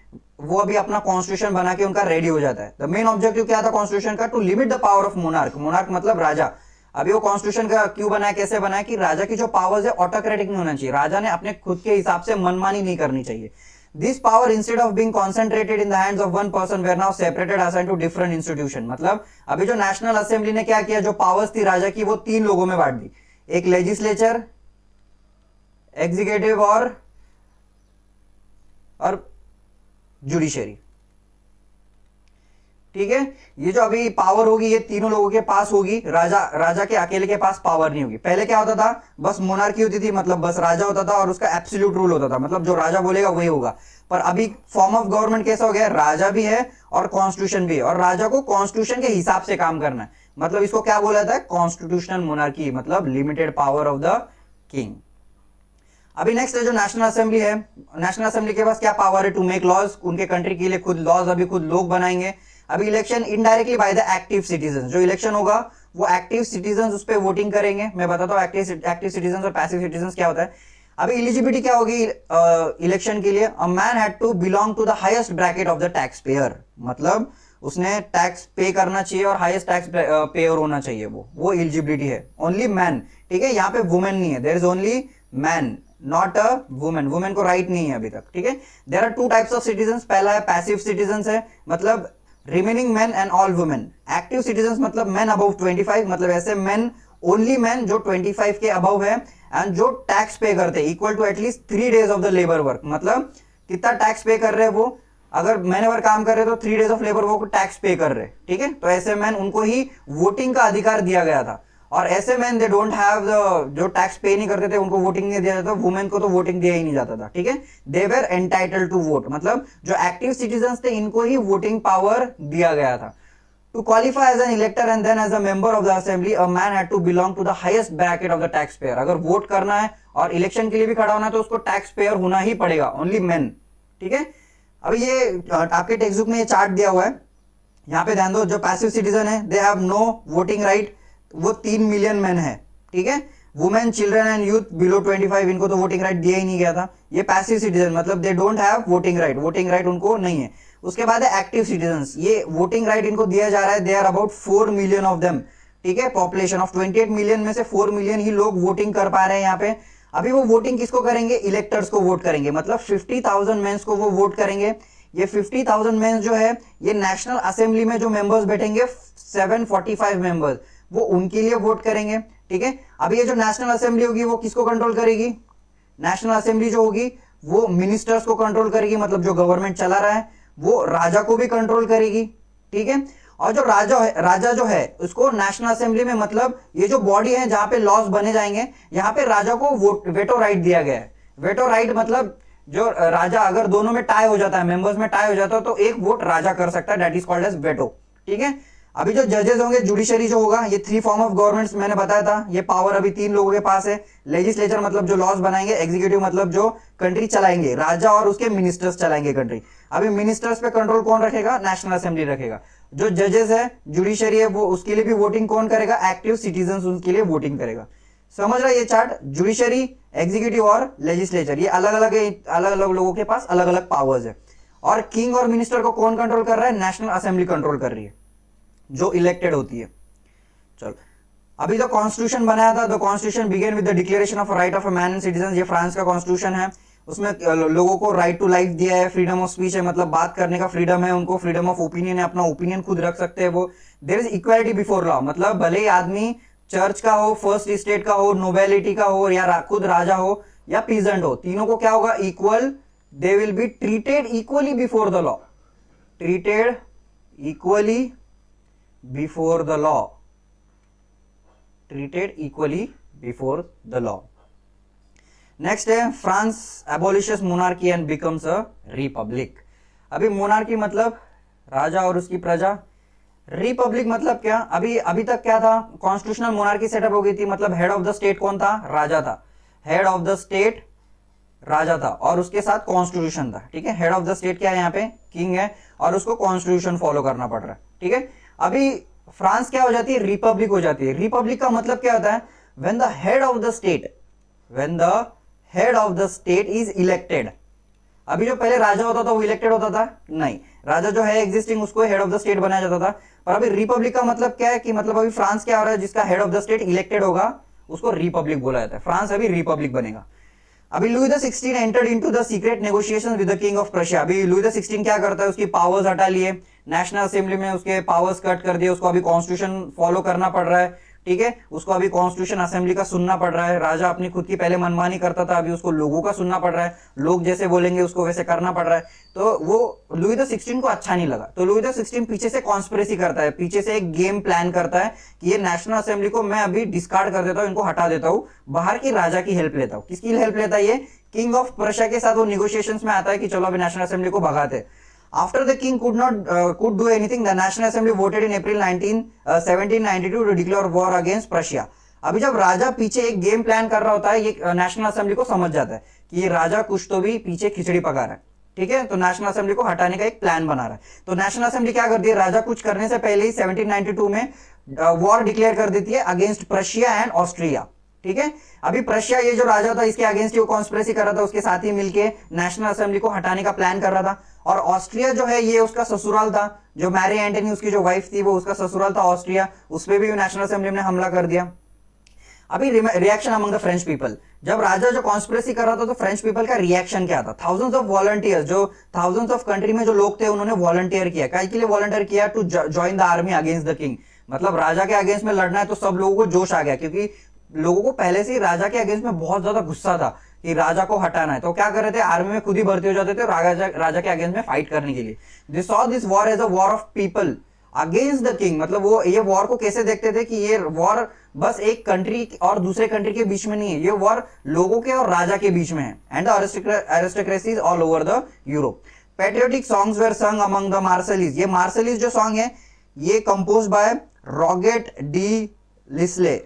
वो अभी अपना कॉन्स्टिट्यूशन बना के उनका रेडी हो जाता है। द मेन ऑब्जेक्टिव क्या था कॉन्स्टिट्यूशन का, to limit the power of monarch, monarch मतलब राजा। अभी वो कॉन्स्टिट्यूशन का क्यों बनाया, कैसे बनाया, कि राजा की जो पावर्स है ऑटोक्रेटिक नहीं होना चाहिए, राजा ने अपने खुद के हिसाब से मनमानी नहीं करनी चाहिए। This power instead of being concentrated in the hands of one person were now separated assigned to different institution, मतलब अभी जो नेशनल असेंबली ने क्या किया, जो पावर्स थी राजा की वो 3 लोगों में बांट दी, एक लेजिस्लेचर, एग्जीक्यूटिव और जुडिशरी, ठीक है। ये जो अभी पावर होगी ये तीनों लोगों के पास होगी, राजा के अकेले के पास पावर नहीं होगी। पहले क्या होता था, बस मोनार्की होती थी, मतलब बस राजा होता था और उसका एब्सोल्यूट रूल होता था, मतलब जो राजा बोलेगा वही होगा। पर अभी फॉर्म ऑफ गवर्नमेंट कैसा हो गया, राजा भी है और कॉन्स्टिट्यूशन भी है, और राजा को कॉन्स्टिट्यूशन के हिसाब से काम करना है। मतलब इसको क्या बोला जाता है, कॉन्स्टिट्यूशनल मोनार्की, मतलब limited power of the king. अभी नेक्स्ट है जो नेशनल असेंबली है, नेशनल असेंबली के पास क्या पावर है, टू मेक लॉज, उनके कंट्री के लिए खुद लॉज अभी खुद लोग बनाएंगे। अभी election indirectly by the active citizen, जो इलेक्शन होगा वो एक्टिव सिटीजन उस पर वोटिंग करेंगे। मैं बताता हूँ एक्टिव सिटीजन और पैसिव सिटीजन क्या होता है। अभी एलिजिबिलिटी क्या होगी इलेक्शन के लिए, a man had to belong to the highest bracket of the tax payer, मतलब उसने टैक्स पे करना चाहिए और हाईएस्ट टैक्स पेयर होना चाहिए, वो एलिजिबिलिटी है। ओनली मैन, ठीक है, यहाँ पे वुमेन नहीं है, there is only man not a women, women को राइट नहीं है अभी तक, ठीक है। There are two types of citizen, पहला है पैसिव सिटीजन है, मतलब remaining man and all women. Active citizen मतलब मैन अबव 25, मतलब ऐसे मैन, ओनली मैन जो 25 के अबव है एंड जो टैक्स पे करते हैं equal to at least 3 days of the labour work, मतलब कितना टैक्स पे कर रहे हैं वो, अगर महीने भर काम कर रहे तो 3 days ऑफ लेबर वर्क को टैक्स पे कर रहे, ठीक है। तो ऐसे मैन उनको ही वोटिंग का अधिकार दिया गया था। और ऐसे man they don't have the, जो टैक्स पे नहीं करते थे उनको वोटिंग नहीं दिया जाता, वुमेन को तो वोटिंग दिया ही नहीं जाता था, ठीक है। They were entitled to vote, मतलब जो एक्टिव सिटीजंस थे इनको ही वोटिंग पावर दिया गया था। To qualify as an elector and then as a member of the assembly, a man had to belong to the highest bracket of the taxpayer. अगर vote करना है और इलेक्शन के लिए भी खड़ा होना है तो उसको टैक्स पेयर होना ही पड़ेगा, ओनली मेन, ठीक है। अभी ये आपके टेक्स्ट बुक में ये चार्ट दिया हुआ है, यहाँ पे ध्यान दो, जो पैसिव सिटीजन है they have no voting right, वो 3 मिलियन मैन है, ठीक है। Women, children and youth below 25, इनको तो वोटिंग राइट दिया ही नहीं गया था। ये पैसिव सिटीजन मतलब they don't have voting right, voting right उनको नहीं है। उसके बाद है एक्टिव सिटीजंस, ये वोटिंग राइट इनको दिया जा रहा है, they are about 4 million of them, ठीक है। पॉपुलेशन ऑफ 28 मिलियन में से 4 मिलियन ही लोग वोटिंग कर पा रहे हैं यहाँ पे। अभी वो वोटिंग किसको करेंगे, इलेक्टर्स को वोट करेंगे, मतलब 50,000 मेंस को वो वोट करेंगे। ये 50,000 मेंस जो है ये नेशनल असेंबली में जो मेंबर्स बैठेंगे 745 मेंबर्स, वो उनके लिए वोट करेंगे, ठीक है। अभी ये जो नेशनल असेंबली होगी वो किसको कंट्रोल करेगी, नेशनल असेंबली जो होगी वो मिनिस्टर्स को कंट्रोल करेगी, मतलब जो गवर्नमेंट चला रहा है वो राजा को भी कंट्रोल करेगी, ठीक है। और जो राजा जो है उसको नेशनल असेंबली में, मतलब ये जो बॉडी है जहां पे लॉज बने जाएंगे, यहाँ पे राजा को वेटो राइट दिया गया है। वेटो राइट मतलब जो राजा, अगर दोनों में टाई हो जाता है, मेंबर्स में टाई हो जाता है, तो एक वोट राजा कर सकता है, that is called as veto, ठीक है। अभी जो जजेस होंगे, जुडिशरी जो होगा, ये 3 फॉर्म ऑफ गवर्नमेंट्स मैंने बताया था, ये पावर अभी 3 लोगों के पास है। लेजिस्लेचर मतलब जो लॉज बनाएंगे, एग्जीक्यूटिव मतलब जो कंट्री चलाएंगे, राजा और उसके मिनिस्टर्स चलाएंगे कंट्री। अभी मिनिस्टर्स पे कंट्रोल कौन रखेगा, नेशनल असेंबली रखेगा। जो जजेस है, जुडिशरी है, वो उसके लिए भी वोटिंग कौन करेगा, एक्टिव सिटीजन उनके लिए वोटिंग करेगा। समझ रहा है ये चार्ट, जुडिशरी, एग्जीक्यूटिव और लेजिस्लेचर, ये अलग अलग लोगों के पास अलग अलग पावर्स है। और किंग और मिनिस्टर को कौन कंट्रोल कर रहा है, नेशनल असेंबली कंट्रोल कर रही है जो इलेक्टेड होती है। चलो, अभी जो कॉन्स्टिट्यूशन बनाया था, the constitution began with the declaration of right of a man and citizen, ये फ्रांस का कॉन्स्टिट्यूशन है। उसमें लोगों को राइट टू लाइफ दिया है, फ्रीडम ऑफ स्पीच है, मतलब बात करने का फ्रीडम है उनको, फ्रीडम ऑफ ओपिनियन है, अपना ओपिनियन खुद रख सकते हैं वो। There is equality before law, मतलब भले ही आदमी चर्च का हो, फर्स्ट स्टेट का हो, नोबेलिटी का हो, या खुद राजा हो या पीजेंट हो, तीनों को क्या होगा, equal, they will be treated equally before the law, treated equally before the law, treated equally before the law. Next है France abolishes monarchy and becomes a republic. अभी मोनार्की मतलब राजा और उसकी प्रजा, रिपब्लिक मतलब क्या, अभी तक क्या था, कॉन्स्टिट्यूशनल मोनार्की सेटअप हो गई थी, मतलब हेड ऑफ द स्टेट कौन था, राजा था, हेड ऑफ द स्टेट राजा था और उसके साथ कॉन्स्टिट्यूशन था, ठीक है। हेड ऑफ द स्टेट क्या है, यहाँ पे किंग है और उसको कॉन्स्टिट्यूशन फॉलो करना पड़ रहा है, ठीक है। अभी फ्रांस क्या हो जाती है, रिपब्लिक हो जाती है। रिपब्लिक का मतलब क्या होता है, when the head of the state, when the head of the state is elected. अभी जो पहले राजा होता था वो इलेक्टेड होता था, नहीं, राजा जो है एग्जिस्टिंग उसको हेड ऑफ द स्टेट बनाया जाता था। पर अभी रिपब्लिक का मतलब क्या है कि मतलब अभी फ्रांस क्या हो रहा है, जिसका head of the state elected होगा उसको रिपब्लिक बोला जाता है। फ्रांस अभी रिपब्लिक बनेगा। अभी Louis the 16 entered into the secret negotiations with the king of Prussia. अभी लुई द 16 क्या करता है, उसकी पावर्स हटा लिए, नेशनल असेंबली में उसके पावर्स कट कर दिए, उसको अभी कॉन्स्टिट्यूशन फॉलो करना पड़ रहा है, ठीक है। उसको अभी कॉन्स्टिट्यूशन असेंबली का सुनना पड़ रहा है। राजा अपनी खुद की पहले मनमानी करता था, अभी उसको लोगों का सुनना पड़ रहा है, लोग जैसे बोलेंगे उसको वैसे करना पड़ रहा है। तो वो लुई द 16 को अच्छा नहीं लगा, तो लुई द 16 पीछे से कॉन्स्पिरेसी करता है, पीछे से एक गेम प्लान करता है कि ये नेशनल असेंबली को मैं अभी डिस्कार्ड कर देता हूं, इनको हटा देता हूं, बाहर की राजा की हेल्प लेता हूं। किसकी हेल्प लेता है ये, किंग ऑफ प्रशिया के साथ वो निगोशिएशंस में आता है कि चलो अभी नेशनल असेंबली को भगाते। After the king could do anything, the National Assembly voted in April 1792 to declare war against Prussia. अभी जब राजा पीछे एक गेम प्लान कर रहा होता है, ये नेशनल असेंबली को समझ जाता है कि ये राजा कुछ तो भी पीछे खिचड़ी पका रहा है, ठीक है, तो नेशनल असेंबली को हटाने का एक प्लान बना रहा है। तो नेशनल असेंबली क्या करती है, राजा कुछ करने से पहले ही 1792 में वॉर डिक्लेयर कर देती है अगेंस्ट प्रशिया एंड ऑस्ट्रिया, ठीक है। अभी प्रशिया, ये जो राजा था, इसके अगेंस्ट वो कॉन्स्पिरेसी कर रहा था, उसके साथ ही मिलके नेशनल असेंबली को हटाने का प्लान कर रहा था। और ऑस्ट्रिया जो है ये उसका ससुराल था, जो मैरी एंटनी उसकी जो वाइफ थी वो उसका ससुराल था ऑस्ट्रिया, उस पर भी नेशनल असेंबली ने हमला कर दिया। अभी reaction among the French people, जब राजा जो कॉन्स्पिरेसी कर रहा था तो फ्रेंच पीपल का रिएक्शन क्या था? थाउजेंड्स ऑफ वॉलंटियर्स, जो थाउजेंड्स ऑफ कंट्री में जो लोग थे उन्होंने वॉलंटियर किया। क्या के लिए वॉलंटियर किया? To join the army against the king. मतलब राजा के अगेंस्ट में लड़ना है तो सब लोगों को जोश आ गया, क्योंकि लोगों को पहले से ही राजा के अगेंस्ट में बहुत ज्यादा गुस्सा था कि राजा को हटाना है। तो क्या कर रहे थे, आर्मी में खुद ही भर्ती हो जाते थे राजा के अगेंस्ट में फाइट करने के लिए। They saw this war as a war of people against the king. मतलब वो ये वॉर को कैसे देखते थे कि ये वॉर बस एक कंट्री और दूसरे कंट्री के बीच में नहीं है, ये वॉर लोगों के और राजा के बीच में है। And the aristocracies all over the Europe. Patriotic songs were sung among the Marseillaise. ये मार्शलीज जो सॉन्ग है ये compose by Rouget de Lisle,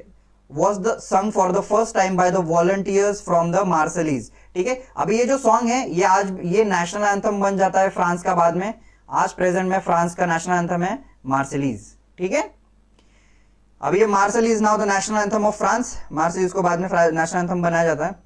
was the sung for the first time by the volunteers from the Marseillais, ठीक है। अभी ये जो song है ये आज ये नेशनल एंथम बन जाता है फ्रांस का बाद में। आज प्रेजेंट में फ्रांस का नेशनल एंथम है मार्सेलीज, ठीक है। अभी ये Marseillaise now the national anthem of France. Marseillaise को बाद में नेशनल एंथम बनाया जाता है।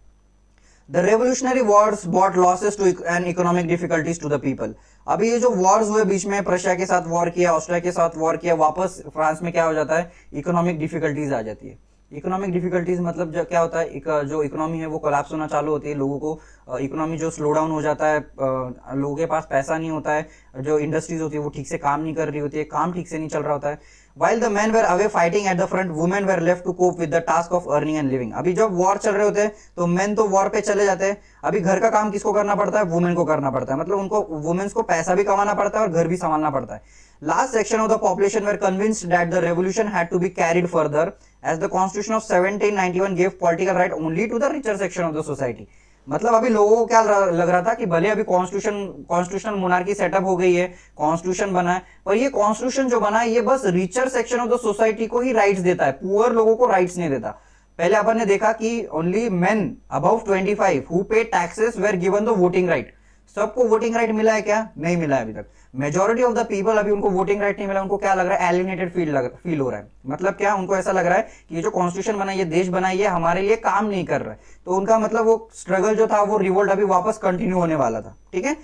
The revolutionary wars brought losses to and economic difficulties to the people. अभी ये जो वॉर्स हुए बीच में, प्रशिया के साथ वॉर किया, ऑस्ट्रिया के साथ वॉर किया, वापस फ्रांस में क्या हो जाता है, इकोनॉमिक डिफिकल्टीज आ जाती है। इकोनॉमिक डिफिकल्टीज मतलब क्या होता है, जो इकोनॉमी है वो कोलैप्स होना चालू होती है, लोगों को इकोनॉमी जो स्लो डाउन हो जाता है, लोगों के पास पैसा नहीं होता है, जो इंडस्ट्रीज होती है वो ठीक से काम नहीं कर रही होती है, काम ठीक से नहीं चल रहा होता है। While the men were away fighting at the front, women were left to cope with the task of earning and living. अभी जब वॉर चल रहे होते हैं तो मेन तो वॉर पे चले जाते हैं, अभी घर का काम किसको करना पड़ता है, वुमेन को करना पड़ता है। मतलब उनको वुमेन्स को पैसा भी कमाना पड़ता है और घर भी संभालना पड़ता है। Last section of the population were convinced that the revolution had to be carried further, as the Constitution of 1791 gave political right only to the richer section of the society. मतलब अभी लोगों को क्या लग रहा था कि भले अभी कॉन्स्टिट्यूशनल मोनार्की सेटअप हो गई है, कॉन्स्टिट्यूशन बना है, पर ये कॉन्स्टिट्यूशन जो बना है ये बस richer section of the society को ही राइट्स देता है, पुअर लोगों को राइट्स नहीं देता। पहले अपन ने देखा कि only men above 25 who pay taxes were given the voting right. सबको वोटिंग राइट मिला है क्या? नहीं मिला है अभी तक। मेजॉरिटी ऑफ द पीपल अभी उनको वोटिंग राइट नहीं मिला, उनको क्या लग रहा है, एलिनेटेड फील हो रहा है। मतलब क्या, उनको ऐसा लग रहा है कि ये जो कॉन्स्टिट्यूशन बना, ये देश बना, ये हमारे लिए काम नहीं कर रहा है। तो उनका मतलब वो स्ट्रगल जो था, वो रिवोल्ट अभी वापस कंटिन्यू होने वाला था, ठीक है।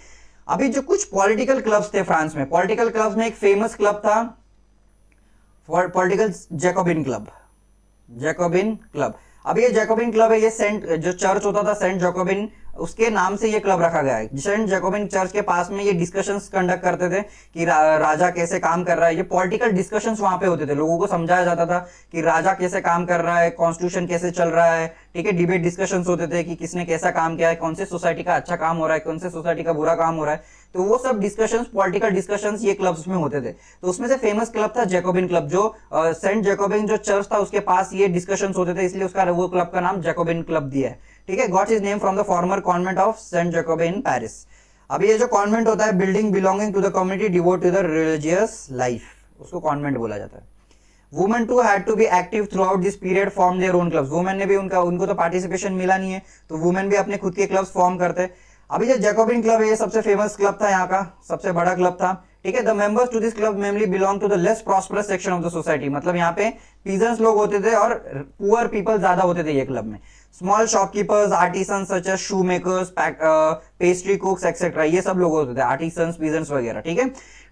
अभी जो कुछ पॉलिटिकल क्लब्स थे फ्रांस में, पॉलिटिकल क्लब्स में एक फेमस क्लब था political Jacobin club. Jacobin club, अभी ये जैकोबिन क्लब है, ये सेंट जो चर्च होता था सेंट जैकोबिन, उसके नाम से ये क्लब रखा गया है। सेंट जैकोबिन चर्च के पास में ये डिस्कशंस कंडक्ट करते थे कि राजा कैसे काम कर रहा है। ये पॉलिटिकल डिस्कशंस वहां पे होते थे, लोगों को समझाया जाता था कि राजा कैसे काम कर रहा है, कॉन्स्टिट्यूशन कैसे चल रहा है, ठीक है। डिबेट डिस्कशंस होते थे कि किसने कैसा काम किया है, कौन से सोसाइटी का अच्छा काम हो रहा है, कौन से सोसाइटी का बुरा काम हो रहा है। तो वो सब डिस्कशंस, पॉलिटिकल डिस्कशंस ये क्लब्स में होते थे। तो उसमें से फेमस क्लब था जैकोबिन क्लब, जो सेंट जैकोबिन जो चर्च था उसके पास ये डिस्कशंस होते थे, इसलिए उसका वो क्लब का नाम जैकोबिन क्लब दिया है, ठीक है। Got its name from the former convent of Saint Jacobin Paris. अब ये जो कॉन्वेंट होता है, building belonging to the community devote to the religious life, उसको कॉन्वेंट बोला जाता है। Women too had to be active throughout this period, form their own clubs. Women ने भी उनको तो पार्टिसिपेशन मिला नहीं है, तो वुमेन भी अपने खुद के क्लब्स फॉर्म करते। अभी जो जैकोबिन क्लब है ये सबसे फेमस क्लब था, यहाँ का सबसे बड़ा क्लब था, ठीक है। The members to this club mainly belong to the less prosperous section of the society. मतलब यहाँ पे पीजेंट्स लोग होते थे और पुअर पीपल ज्यादा होते थे ये क्लब में। Small shopkeepers, artisans such as shoe makers, pastry cooks etcetera, ये सब लोग होते थे, आर्टिसंस, पीजेंट्स वगैरह, ठीक है।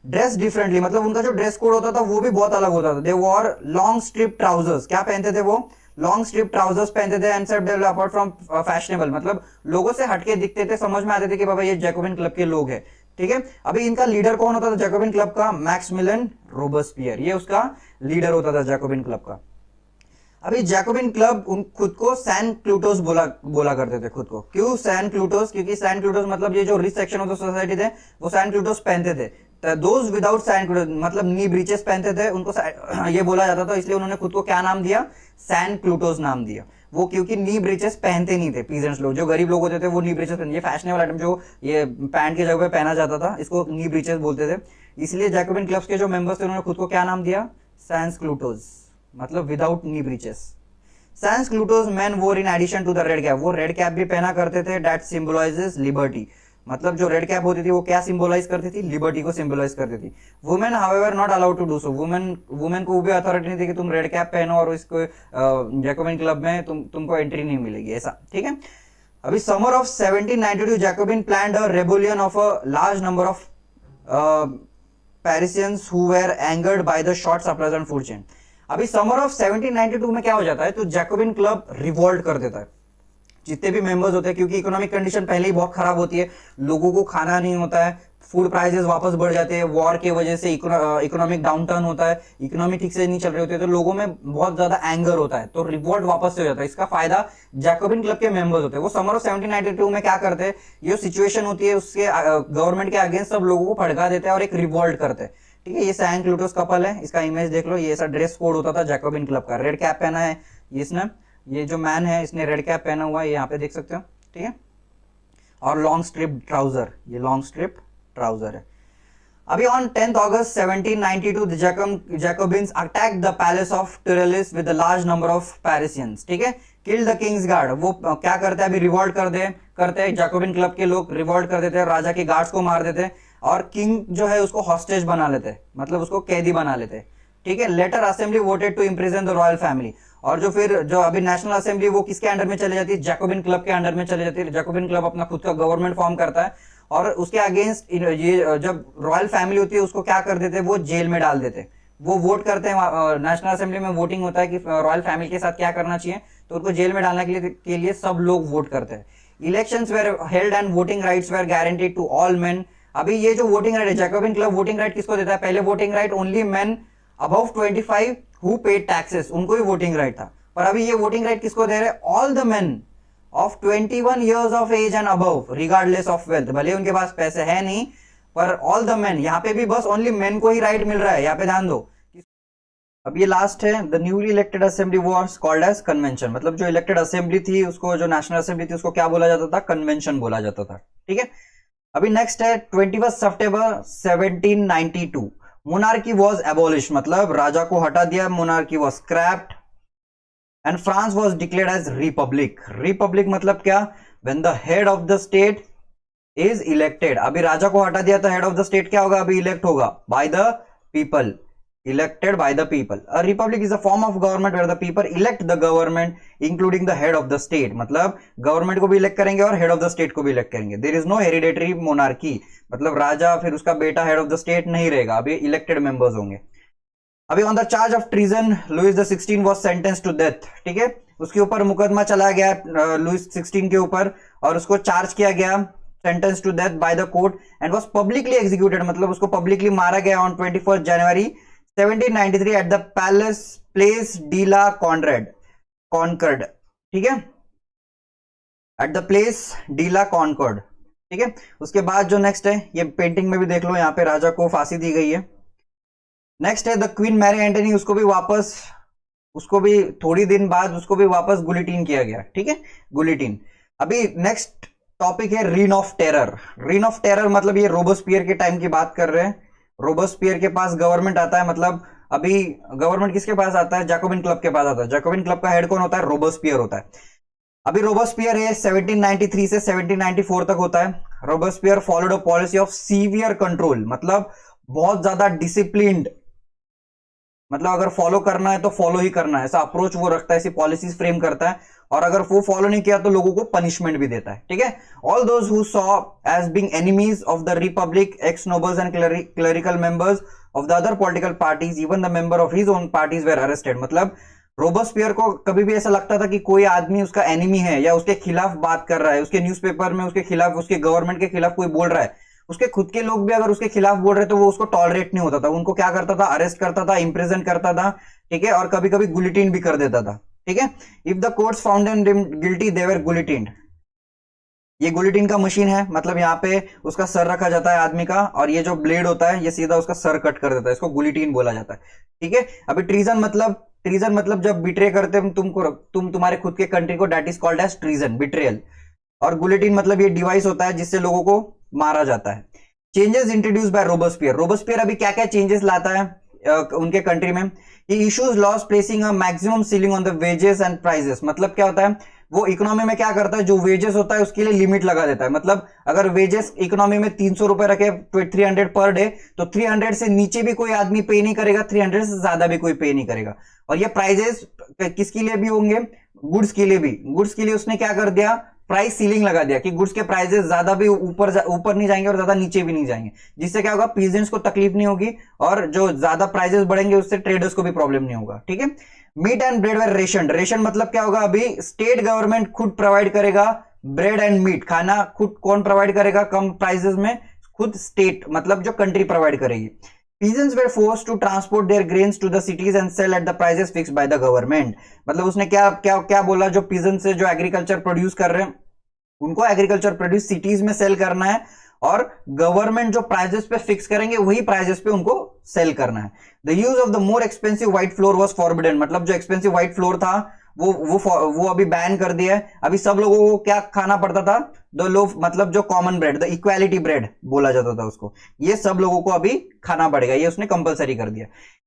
ड्रेस डिफरेंटली, मतलब उनका जो ड्रेस कोड होता था वो भी बहुत अलग होता था। दे वॉर लॉन्ग स्ट्रिप ट्राउजर्स, क्या पहनते थे वो, लॉन्ग स्ट्रिप ट्राउजर्स पहनते थे। And self develop apart from fashionable, मतलब लोगों से हटके दिखते थे, समझ में आते थे कि बाबा ये जैकोबिन क्लब के लोग हैं, ठीक है। अभी इनका लीडर कौन होता था जैकोबिन क्लब का? मैक्सिमिलियन रोबेस्पियर, ये उसका लीडर होता था जैकोबिन क्लब का। अभी जैकोबिन क्लब खुद को सैन क्लूटोस बोला करते थे खुद को। क्यों सैन क्लूटोस? क्योंकि सैन क्लूटोस मतलब ये जो rich section of the society थे वो सैन क्लूटोस पहनते थे। दोज विदाउट सैन क्लूटोस मतलब नी ब्रीचेस पहनते थे, उनको ये बोला जाता था, इसलिए उन्होंने खुद को क्या नाम दिया? सैन क्लूटोस नाम दिया। वो क्योंकि नी ब्रीचेस पहनते नहीं थे पीजेंट्स लोग, जो गरीब लोग होते थे वो नी ब्रीचेस पहनते, ये फैशनेबल आइटम जो ये पैंट की जगह पे पहना जाता था, इसको नी ब्रीचेस बोलते थे। इसलिए जैकोबिन क्लब्स के जो मेंबर्स थे उन्होंने खुद को क्या नाम दिया, सैंस क्लूटोज, मतलब without knee breeches. Sans culottes men wore in addition to the red cap, वो रेड कैप भी पहना करते थे, दैट सिंबलाइजेस लिबर्टी, मतलब जो रेड कैप होती थी वो क्या सिंबलाइज करती थी, लिबर्टी को सिंबलाइज करती थी। Women however not allowed to do so, women को भी अथॉरिटी नहीं थी कि तुम रेड कैप पहनो और इसको जैकोबिन क्लब में तुमको एंट्री नहीं मिलेगी, ऐसा, ठीक है। अभी summer of 1792 Jacobin planned a rebellion of a large number of Parisians who were angered by the short supplies and food chain. अभी समर ऑफ 1792 में क्या हो जाता है, तो जैकोबिन क्लब रिवोल्ट कर देता है, जितने भी मेंबर्स होते हैं, क्योंकि इकोनॉमिक कंडीशन पहले ही बहुत खराब होती है, लोगों को खाना नहीं होता है, फूड प्राइसेस वापस बढ़ जाते हैं, वॉर की वजह से इकोनॉमिक डाउनटर्न होता है, इकोनॉमी ठीक से नहीं चल रही होती है, तो लोगों में बहुत ज्यादा एंगर होता है, तो रिवोल्ट वापस से हो जाता है। इसका फायदा जैकोबिन क्लब के मेंबर्स होते हैं। वो समर ऑफ 1792 में क्या करते हैं, ये सिचुएशन होती है उसके गवर्नमेंट के अगेंस्ट सब लोगों को भड़का देते हैं और एक रिवोल्ट करते हैं, ठीक है। ये सैन क्लूटोस कपल है, इसका इमेज देख लो, ये ऐसा ड्रेस कोड होता था जैकोबिन क्लब का, रेड कैप पहना है इसने, ये जो मैन है इसने रेड कैप पहना हुआ है, यहाँ पे देख सकते हो, ठीक है, और लॉन्ग स्ट्रिप ट्राउजर, ये लॉन्ग स्ट्रिप ट्राउजर है। अभी on 10th August 1792 the Jacobins attacked the palace of Turelis with a large number of Parisians, ठीक है, किल द किंग्स गार्ड। वो क्या करते हैं, अभी रिवोल्ट करते हैं जैकोबिन क्लब के लोग, रिवोल्ट कर देते हैं, राजा के गार्ड्स को मार देते हैं और किंग जो है उसको हॉस्टेज बना लेते हैं, मतलब उसको कैदी बना लेते हैं, ठीक है। Later assembly voted to imprison the royal family, और जो फिर जो अभी नेशनल असेंबली वो किसके अंडर में चले जाती है, जैकोबिन क्लब के अंडर में चले जाती है। जैकोबिन क्लब अपना खुद का गवर्नमेंट फॉर्म करता है और उसके अगेंस्ट ये जब रॉयल फैमिली होती है उसको क्या कर देते हैं, वो जेल में डाल देते हैं। वो वोट करते हैं, नेशनल असेंबली में वोटिंग होता है कि रॉयल फैमिली के साथ क्या करना चाहिए, तो उनको जेल में डालने के लिए सब लोग वोट करते हैं। Elections were held and voting rights were guaranteed to all men. अभी ये जो वोटिंग राइट है, जैकोबिन क्लब वोटिंग राइट किसको देता है, पहले voting right only men above 25 who paid taxes, उनको ही वोटिंग राइट था, पर अभी ये वोटिंग राइट किसको दे रहे हैं, all the main of 21 years of age and above regardless of wealth। भले उनके पास पैसे है नहीं, पर ऑल द मेन, यहाँ पे भी बस ओनली मेन को ही राइट मिल रहा है, यहाँ पे ध्यान दो। अब ये लास्ट है, the newly elected assembly was called as convention, मतलब जो इलेक्टेड असेंबली थी उसको, जो नेशनल असेंबली थी उसको क्या बोला जाता था, कन्वेंशन बोला जाता था, ठीक है। अभी नेक्स्ट है 21 सितंबर 1792 मोनार्की वाज एबॉलिश, मतलब राजा को हटा दिया, monarchy was scrapped and France was declared as republic. Republic मतलब क्या, when the head of the state is elected. अभी राजा को हटा दिया तो हेड ऑफ द स्टेट क्या होगा, अभी इलेक्ट होगा by the people, elected by the people. A republic is a form of government where the people elect the government including the head of the state, मतलब government को भी elect करेंगे और head of the state को भी elect करेंगे। There is no hereditary monarchy, मतलब राजा फिर उसका बेटा हेड ऑफ द स्टेट नहीं रहेगा, अभी इलेक्टेड मेंबर्स होंगे। अभी on the charge of treason Louis the 16 was sentenced to death, ठीक है, उसके ऊपर मुकदमा चला गया लुइस 16 के ऊपर और उसको चार्ज किया गया, sentence to death by the court and was publicly executed, मतलब उसको पब्लिकली मारा गया on 21 January 1793 at the Place de la Concorde, ठीक है, at the Place de la Concorde, ठीक है। उसके बाद जो नेक्स्ट है, ये पेंटिंग में भी देख लो, यहाँ पे राजा को फांसी दी गई है। नेक्स्ट है द क्वीन मैरी एंटनी, उसको भी थोड़ी दिन बाद उसको भी वापस गुलिटीन किया गया, ठीक है, गुलिटीन। अभी नेक्स्ट टॉपिक है reign of terror. Reign of terror मतलब ये रोबोस्पियर के टाइम की बात कर रहे हैं। रोबोस्पियर के पास गवर्नमेंट आता है, मतलब अभी गवर्नमेंट किसके पास आता है, जैकोबिन क्लब के पास आता है। जैकोबिन क्लब का हेड कौन होता है, रोबोस्पियर होता है। अभी रोबोस्पियर है 1793 से 1794 तक होता है। Robespierre followed a policy of severe control, मतलब बहुत ज्यादा डिसिप्लिन्ड, मतलब अगर फॉलो करना है तो फॉलो ही करना है, ऐसा अप्रोच वो रखता है, ऐसी पॉलिसीज फ्रेम करता है, और अगर वो फॉलो नहीं किया तो लोगों को पनिशमेंट भी देता है, ठीक है। All those who saw as being enemies of the republic, ex nobles and clerical members of the other political parties, even the member of his own parties were arrested. मतलब रोबोस्पियर को कभी भी ऐसा लगता था कि कोई आदमी उसका एनिमी है या उसके खिलाफ बात कर रहा है, उसके न्यूज़पेपर में उसके खिलाफ, उसके गवर्नमेंट के खिलाफ कोई बोल रहा है, उसके खुद के लोग भी अगर उसके खिलाफ बोल रहे तो वो उसको टॉलरेट नहीं होता था, उनको क्या करता था, अरेस्ट करता था, इंप्रिजन करता था, ठीक है, और कभी कभी गुलिटीन भी कर देता था, ठीक है। If the courts found them guilty they were guillotined, ये गुलिटिन का मशीन है, मतलब यहाँ पे उसका सर रखा जाता है आदमी का, और ये जो ब्लेड होता है ये सीधा उसका सर कट कर देता है, इसको गुलिटिन बोला जाता है। ठीक है, अभी ट्रीजन मतलब जब बिट्रे करते हैं तुमको, तुम्हारे खुद के कंट्री को, that is called as treason, betrayal. और गुलेटिन मतलब ये डिवाइस होता है जिससे लोगों को मारा जाता है। Changes introduce by Robespierre. Robespierre अभी क्या क्या चेंजेस लाता है उनके कंट्री में? ये issues laws placing a maximum ceiling on the wages and prices. मतलब क्या होता है, वो इकोनॉमी में क्या करता है, जो वेजेस होता है उसके लिए लिमिट लगा देता है। मतलब अगर वेजेस इकोनॉमी में 300 रुपए रखे, 300 पर डे, तो 300 से नीचे भी कोई आदमी पे नहीं करेगा, 300 से ज्यादा भी कोई पे नहीं करेगा। और ये प्राइजेस किसके लिए भी होंगे? गुड्स के लिए भी। गुड्स के लिए उसने क्या कर दिया, प्राइस सीलिंग लगा दिया कि गुड्स के प्राइसेस ज्यादा भी ऊपर नहीं जाएंगे और ज्यादा नीचे भी नहीं जाएंगे, जिससे क्या होगा, पीजेंट्स को तकलीफ नहीं होगी, और जो ज्यादा प्राइसेस बढ़ेंगे उससे ट्रेडर्स को भी प्रॉब्लम नहीं होगा। ठीक है, meat and bread were ration. Ration मतलब क्या होगा, अभी स्टेट गवर्नमेंट खुद प्रोवाइड करेगा ब्रेड एंड मीट, खाना खुद कौन प्रोवाइड करेगा कम प्राइसेस में? खुद स्टेट, मतलब जो कंट्री प्रोवाइड करेगी। Peasants were forced to transport their grains to the cities and sell at the prices fixed by the government। मतलब उसने क्या क्या क्या बोला, जो peasants से जो एग्रीकल्चर प्रोड्यूस कर रहे हैं उनको एग्रीकल्चर प्रोड्यूस सिटीज में सेल करना है, और गवर्नमेंट जो प्राइजेस पे फिक्स करेंगे वही प्राइजेस पे उनको सेल करना है। The use of the more expensive white floor was forbidden. मतलब जो एक्सपेंसिव व्हाइट फ्लोर था वो अभी बैन कर दिया है। अभी सब लोगों को क्या खाना पड़ता था, द लोफ, मतलब जो common bread, the equality bread बोला जाता था उसको, ये सब लोगों को अभी खाना पड़ेगा, ये उसने कंपलसरी कर दिया।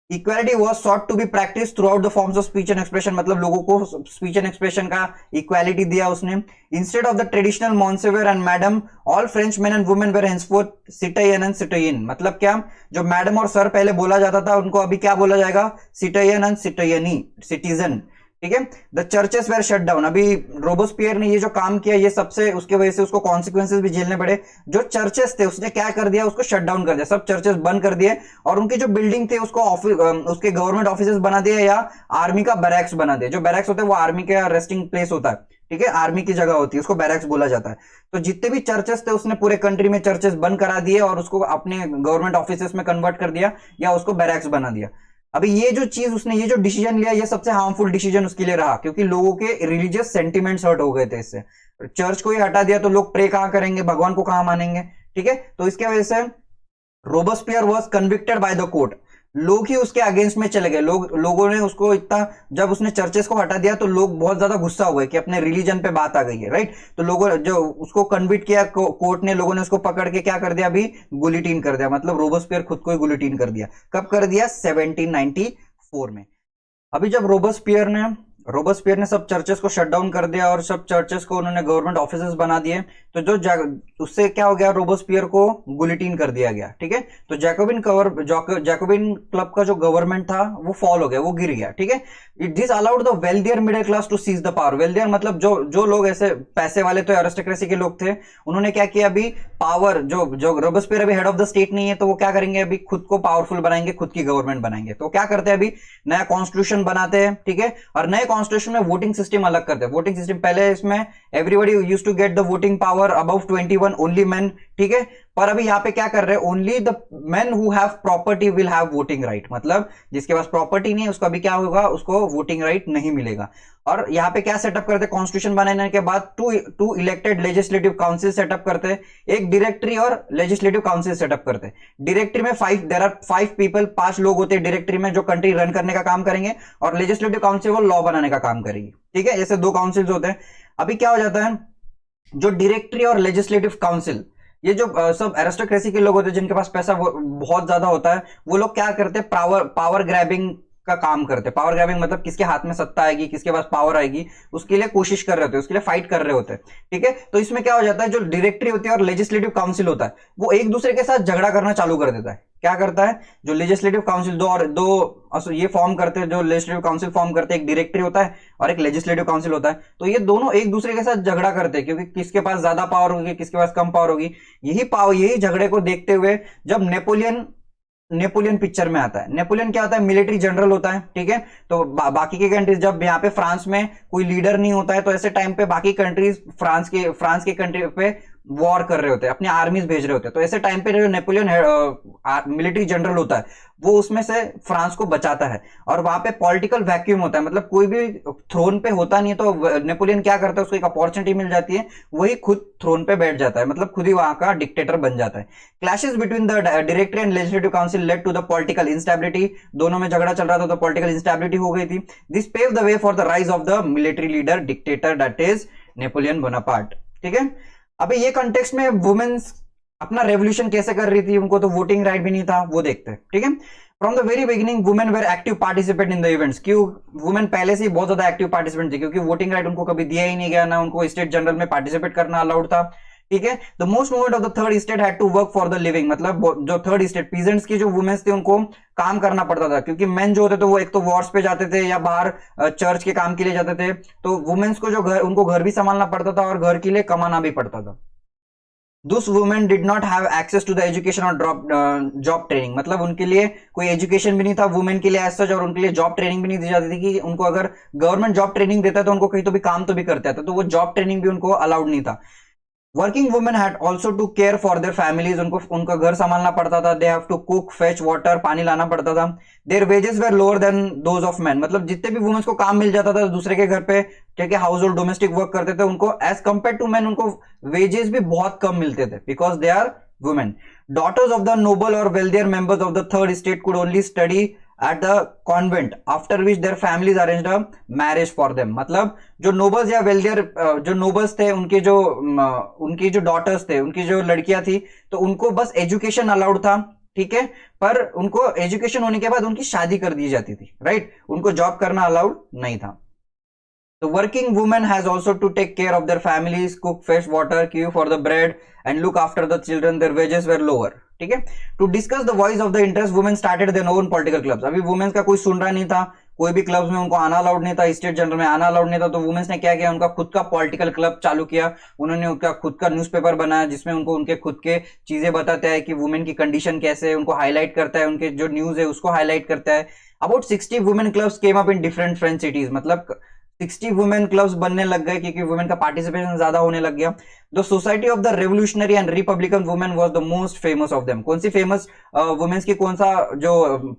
Equality was sought to be practise throughout the forms of speech and expression. मतलब लोगों को स्पीच एंड एक्सप्रेशन का इक्वालिटी दिया उसने। Instead of the traditional monsieur and madam, all French men and women were henceforth citoyen and citoyenne. मतलब क्या, जो madam और सर पहले बोला जाता था उनको अभी क्या बोला जाएगा, सिटायन एंड सिटायनी, सिटीजन। ठीक है, the churches were shut down. अभी रोबोस्पियर ने ये जो काम किया, ये सबसे उसके वजह से उसको कॉन्सिक्वेंसेस भी झेलने पड़े। जो चर्चेस थे उसने क्या कर दिया, उसको शट डाउन कर दिया, सब चर्चेस बंद कर दिए, और उनकी जो बिल्डिंग थे उसको उसके गवर्नमेंट ऑफिसेस बना दिया, या आर्मी का बैरक्स बना दिया। जो बैरक्स होते हैं वो आर्मी का रेस्टिंग प्लेस होता है, ठीक है, आर्मी की जगह होती है, उसको बैरक्स बोला जाता है। तो जितने भी चर्चेस थे उसने पूरे कंट्री में चर्चेस बंद करा दिए और उसको अपने गवर्नमेंट ऑफिसेस में कन्वर्ट कर दिया, या उसको बैरक्स बना दिया। अभी ये जो चीज उसने, ये जो डिसीजन लिया, ये सबसे हार्मफुल डिसीजन उसके लिए रहा, क्योंकि लोगों के रिलीजियस सेंटिमेंट्स हर्ट हो गए थे इससे। चर्च को ही हटा दिया तो लोग प्रे कहां करेंगे, भगवान को कहां मानेंगे? ठीक है, तो इसके वजह से Robespierre was convicted by the court. लोग ही उसके अगेंस्ट में चले गए, लोगों ने उसको इतना, जब उसने चर्चेस को हटा दिया तो लोग बहुत ज्यादा गुस्सा हो गए कि अपने रिलीजन पे बात आ गई है, राइट। तो लोगों जो उसको कन्विक्ट किया कोर्ट ने, लोगों ने उसको पकड़ के क्या कर दिया, अभी गुलिटीन कर दिया। मतलब रोबोस्पियर खुद को ही गुलिटीन कर दिया। कब कर दिया? 1794 में। अभी जब रोबोस्पियर ने सब चर्चेस को शट डाउन कर दिया और सब चर्चेस को उन्होंने गवर्नमेंट ऑफिसेस बना दिए, तो उससे क्या हो गया, रोबोस्पियर को गुलिटीन कर दिया गया। ठीक है, तो जैकोबिन क्लब का जो गवर्नमेंट था वो फॉल हो गया, वो गिर गया। ठीक है, it this allowed the wealthier middle class to seize the power. Wealthier मतलब जो लोग ऐसे पैसे वाले तो एरिस्टोक्रेसी के लोग थे, उन्होंने क्या किया, अभी पावर, जो रोबोस्पियर अभी हेड ऑफ द स्टेट नहीं है, तो वो क्या करेंगे, अभी खुद को पावरफुल बनाएंगे, खुद की गवर्नमेंट बनाएंगे। तो क्या करते हैं, अभी नया कॉन्स्टिट्यूशन बनाते हैं। ठीक है, और नए कॉन्स्टिट्यूशन में वोटिंग सिस्टम अलग करते हैं। वोटिंग सिस्टम पहले इसमें everybody used to get the voting power above 21, only men. ठीक है, पर अभी यहां पे क्या कर रहे हैं, only the men who have property will have voting right. मतलब जिसके पास प्रॉपर्टी नहीं है उसका अभी क्या होगा, उसको वोटिंग राइट नहीं मिलेगा। और यहां पे क्या सेटअप करते, कॉन्स्टिट्यूशन बनाने के बाद two elected legislative council setup करते, एक डायरेक्टरी और लेजिस्लेटिव काउंसिल सेटअप करते। डायरेक्टरी में देयर आर 5 पीपल, 5 लोग होते हैं डायरेक्टरी में, जो कंट्री रन करने का काम करेंगे, और लेजिस्लेटिव काउंसिल वो लॉ बनाने का काम करेगी। ठीक है, ऐसे 2 काउंसिल्स होते हैं। अभी क्या हो जाता है, जो डायरेक्टरी और लेजिस्लेटिव काउंसिल, ये जो सब एरिस्टोक्रेसी के लोग होते हैं जिनके पास पैसा बहुत ज्यादा होता है, वो लोग क्या करते हैं, पावर ग्रैबिंग का काम करते हैं। पावर ग्रैबिंग मतलब किसके हाथ में सत्ता आएगी, किसके पास पावर आएगी, उसके लिए कोशिश कर रहे होते हैं, उसके लिए फाइट कर रहे होते हैं। ठीक है, तो इसमें क्या हो जाता है, जो डायरेक्टरी होती है और लेजिस्लेटिव काउंसिल होता है, वो एक दूसरे के साथ झगड़ा करना चालू कर देता है। क्या करता है, जो लेजिस्लेटिव काउंसिल दो ये फॉर्म करते हैं, जो लेजिस्लेटिव काउंसिल फॉर्म करते हैं, एक डायरेक्टरी होता है और एक लेजिस्लेटिव काउंसिल होता है। तो ये दोनों एक दूसरे के साथ झगड़ा करते हैं, क्योंकि किसके पास ज्यादा पावर होगी, किसके पास कम पावर होगी। यही झगड़े को देखते हुए जब नेपोलियन पिक्चर में आता है। नेपोलियन क्या होता है, मिलिट्री जनरल होता है। ठीक है, तो बाकी के कंट्रीज, जब यहाँ पे फ्रांस में कोई लीडर नहीं होता है, तो ऐसे टाइम पे बाकी कंट्रीज फ्रांस के कंट्री पे वॉर कर रहे होते हैं, अपनी आर्मीज भेज रहे होते हैं, तो ऐसे टाइम पे जो नेपोलियन मिलिट्री जनरल होता है वो उसमें से फ्रांस को बचाता है। और वहां पे पॉलिटिकल वैक्यूम होता है, मतलब कोई भी थ्रोन पे होता नहीं है, तो नेपोलियन क्या करता है, उसको एक अपॉर्चुनिटी मिल जाती है, वही खुद थ्रोन पे बैठ जाता है, मतलब खुद ही वहां का डिक्टेटर बन जाता है। Clashes between the directory and legislative council led to the political instability, दोनों में झगड़ा चल रहा था तो पॉलिटिकल इंस्टेबिलिटी हो गई थी। This pave the way for the rise of the military leader dictator that is Napoleon Bonaparte. ठीक है, अभी ये कंटेक्स्ट में वुमेन्स अपना रेवोल्यूशन कैसे कर रही थी, उनको तो वोटिंग राइट भी नहीं था, वो देखते हैं। ठीक है, from the very beginning women where active participate in the events. क्यों वुमेन पहले से ही बहुत ज्यादा एक्टिव पार्टिसिपेंट थी, क्योंकि वोटिंग राइट उनको कभी दिया ही नहीं गया, ना उनको स्टेट जनरल में पार्टिसिपेट करना अलाउड था। ठीक है, the most movement of the third state had to work for the living, मतलब जो थर्ड स्टेट पीजेंट्स की जो वुमेन्स थे उनको काम करना पड़ता था, क्योंकि मेन जो होते थे वो एक तो वॉर्स पे जाते थे या बाहर चर्च के काम के लिए जाते थे, तो वुमेन्स को जो घर, उनको घर भी संभालना पड़ता था और घर के लिए कमाना भी पड़ता था। Those women did not have access to the education और जॉब ट्रेनिंग, मतलब उनके लिए कोई एजुकेशन भी नहीं था वुमेन के लिए एज सच, और उनके लिए जॉब ट्रेनिंग भी नहीं दी जाती थी कि उनको अगर गवर्नमेंट जॉब ट्रेनिंग देता है तो उनको कहीं तो भी काम तो भी करते आता, तो वो जॉब ट्रेनिंग भी उनको अलाउड नहीं था। Working women had also to care for their families, उनको उनका घर संभालना पड़ता था। They have to cook, fetch water, पानी लाना पड़ता था। Their wages were lower than those of man, मतलब जितने भी वुमेन्स को काम मिल जाता था दूसरे के घर पे, क्या हाउस होल्ड डोमेस्टिक वर्क करते थे, उनको एज कंपेयर टू मैन उनको वेजेस भी बहुत कम मिलते थे, because they are women. Daughters of the noble और wealthier members of the third state could only study at the convent after which their families arranged a marriage for them, मतलब जो nobles या wealthier जो nobles थे उनकी जो daughters थे, उनकी जो लड़कियां थी, तो उनको बस एजुकेशन अलाउड था। ठीक है, पर उनको एजुकेशन होने के बाद उनकी शादी कर दी जाती थी, राइट, उनको जॉब करना अलाउड नहीं था। The working woman has also to take care of their families, cook fresh water, queue for the bread, and look after the children. Their wages were lower. ठीक है, to discuss the voice of the interest women started their own political clubs. अभी women's का कोई सुन रहा नहीं था, कोई भी क्लब्स में उनको आना अलाउड नहीं था, स्टेट जनरल में आना अलाउड नहीं था, तो वुमेन्स ने क्या किया, उनका खुद का पॉलिटिकल क्लब चालू किया। उन्होंने उनका खुद का न्यूज़पेपर बनाया जिसमें उनको उनके खुद के चीजें बताता है कि वुमेन की कंडीशन कैसे है, उनको हाईलाइट करता है, उनके जो न्यूज है उसको हाईलाइट करता है। About 60 women clubs came up in different French cities, मतलब 60 वुमेन क्लब्स बनने लग गए क्योंकि वुमेन का पार्टिसिपेशन ज्यादा होने लग गया। The society of the revolutionary and Republican women was the most famous of them. कौन सी फेमस वुमेन्स की कौन सा जो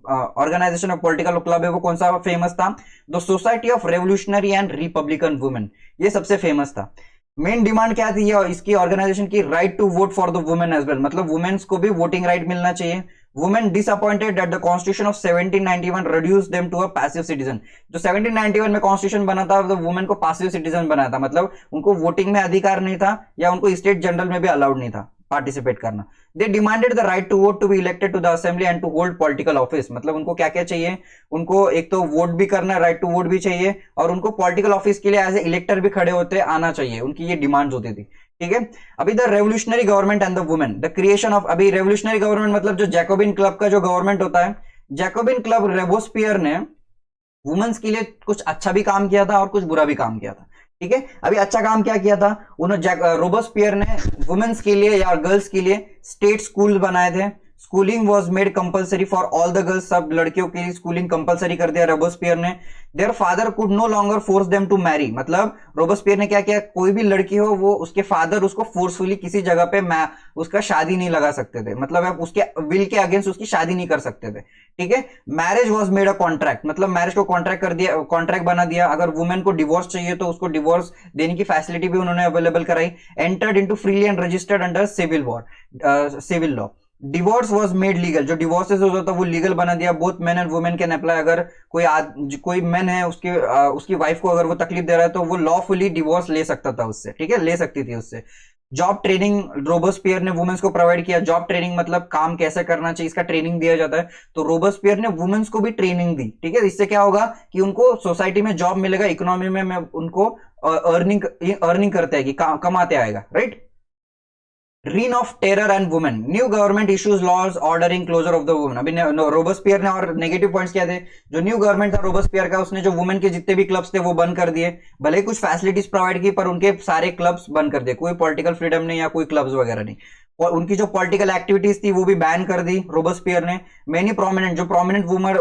ऑर्गेनाइजेशन ऑफ पॉलिटिकल क्लब है वो कौन सा फेमस था? The society of revolutionary and Republican women, ये सबसे फेमस था। मेन डिमांड क्या थी इसकी ऑर्गेनाइजेशन की? Right to vote for the women as well, मतलब वुमेन्स को भी वोटिंग राइट मिलना चाहिए। Women disappointed that the constitution of 1791 reduce them to a passive citizen. जो 1791 में कॉन्स्टिट्यूशन बना था तो वुमेन को पैसिव सिटीजन बनाया था, मतलब उनको वोटिंग में अधिकार नहीं था या उनको स्टेट जनरल में भी अलाउड नहीं था पार्टिसिपेट करना। They demanded the right to vote to be elected to the assembly and to hold political office, मतलब उनको क्या क्या चाहिए? उनको एक तो वोट भी करना, राइट टू वोट भी चाहिए, और उनको पॉलिटिकल ऑफिस के लिए एज ए इलेक्टर भी खड़े होते आना चाहिए, उनकी ये डिमांड्स होती थी। ठीक है, अभी the revolutionary government and the women, the creation of, अभी रेवोल्यूशनरी गवर्नमेंट मतलब जो जैकोबिन क्लब का जो गवर्नमेंट होता है, जैकोबिन क्लब रोबेस्पियर ने वुमेन्स के लिए कुछ अच्छा भी काम किया था और कुछ बुरा भी काम किया था। ठीक है, अभी अच्छा काम क्या किया था उन्होंने, रोबेस्पियर ने वुमेन्स के लिए या गर्ल्स के लिए स्टेट स्कूल बनाए थे। Schooling was made compulsory for all the girls, सब लड़कियों के लिए स्कूलिंग कंपलसरी कर दिया रोबेस्पियर ने। Their father could no longer force them to marry, मतलब रोबेस्पियर ने क्या किया, कोई भी लड़की हो वो उसके फादर उसको फोर्सफुली किसी जगह पे उसका शादी नहीं लगा सकते थे, मतलब आप उसके विल के अगेंस्ट उसकी शादी नहीं कर सकते थे। ठीक है, marriage was made a contract, मतलब मैरिज को कॉन्ट्रैक्ट कर दिया, कॉन्ट्रैक्ट बना दिया। अगर वुमेन को डिवोर्स चाहिए तो उसको डिवोर्स देने की फैसिलिटी भी उन्होंने अवेलेबल कराई। Entered into freely and registered under civil law. Divorce was made legal, जो डिवोर्सेस होता था वो लीगल बना दिया। Both men and women can apply, अगर कोई मैन है उसकी वाइफ को अगर वो तकलीफ दे रहा है तो वो लॉफुली डिवोर्स ले सकता था उससे, ठीक है, ले सकती थी उससे। जॉब ट्रेनिंग रोबेस्पियर ने वुमेन्स को प्रोवाइड किया। जॉब ट्रेनिंग मतलब काम कैसे करना चाहिए इसका ट्रेनिंग दिया जाता है, तो रोबेस्पियर ने वुमेन्स को भी ट्रेनिंग दी। ठीक है, इससे क्या होगा कि उनको सोसाइटी में जॉब मिलेगा, इकोनॉमी में उनको अर्निंग करते हैं कि कमाते आएगा, right. Reign of Terror and Women, new government issues laws ordering closure of the women. अभी रोबेस्पियर ने और नेगेटिव पॉइंट्स क्या थे? जो न्यू गवर्नमेंट था रोबेस्पियर का, उसने जो वुमेन के जितने भी क्लब्स थे वो बंद कर दिए। भले ही कुछ फैसिलिटीज प्रोवाइड की पर उनके सारे क्लब्स बंद कर दिए, कोई पॉलिटिकल फ्रीडम नहीं या कोई क्लब्स वगैरह नहीं। और उनकी जो पॉलिटिकल एक्टिविटीज थी वो भी बैन कर दी रोबेस्पियर ने। मेनी प्रोमिनेंट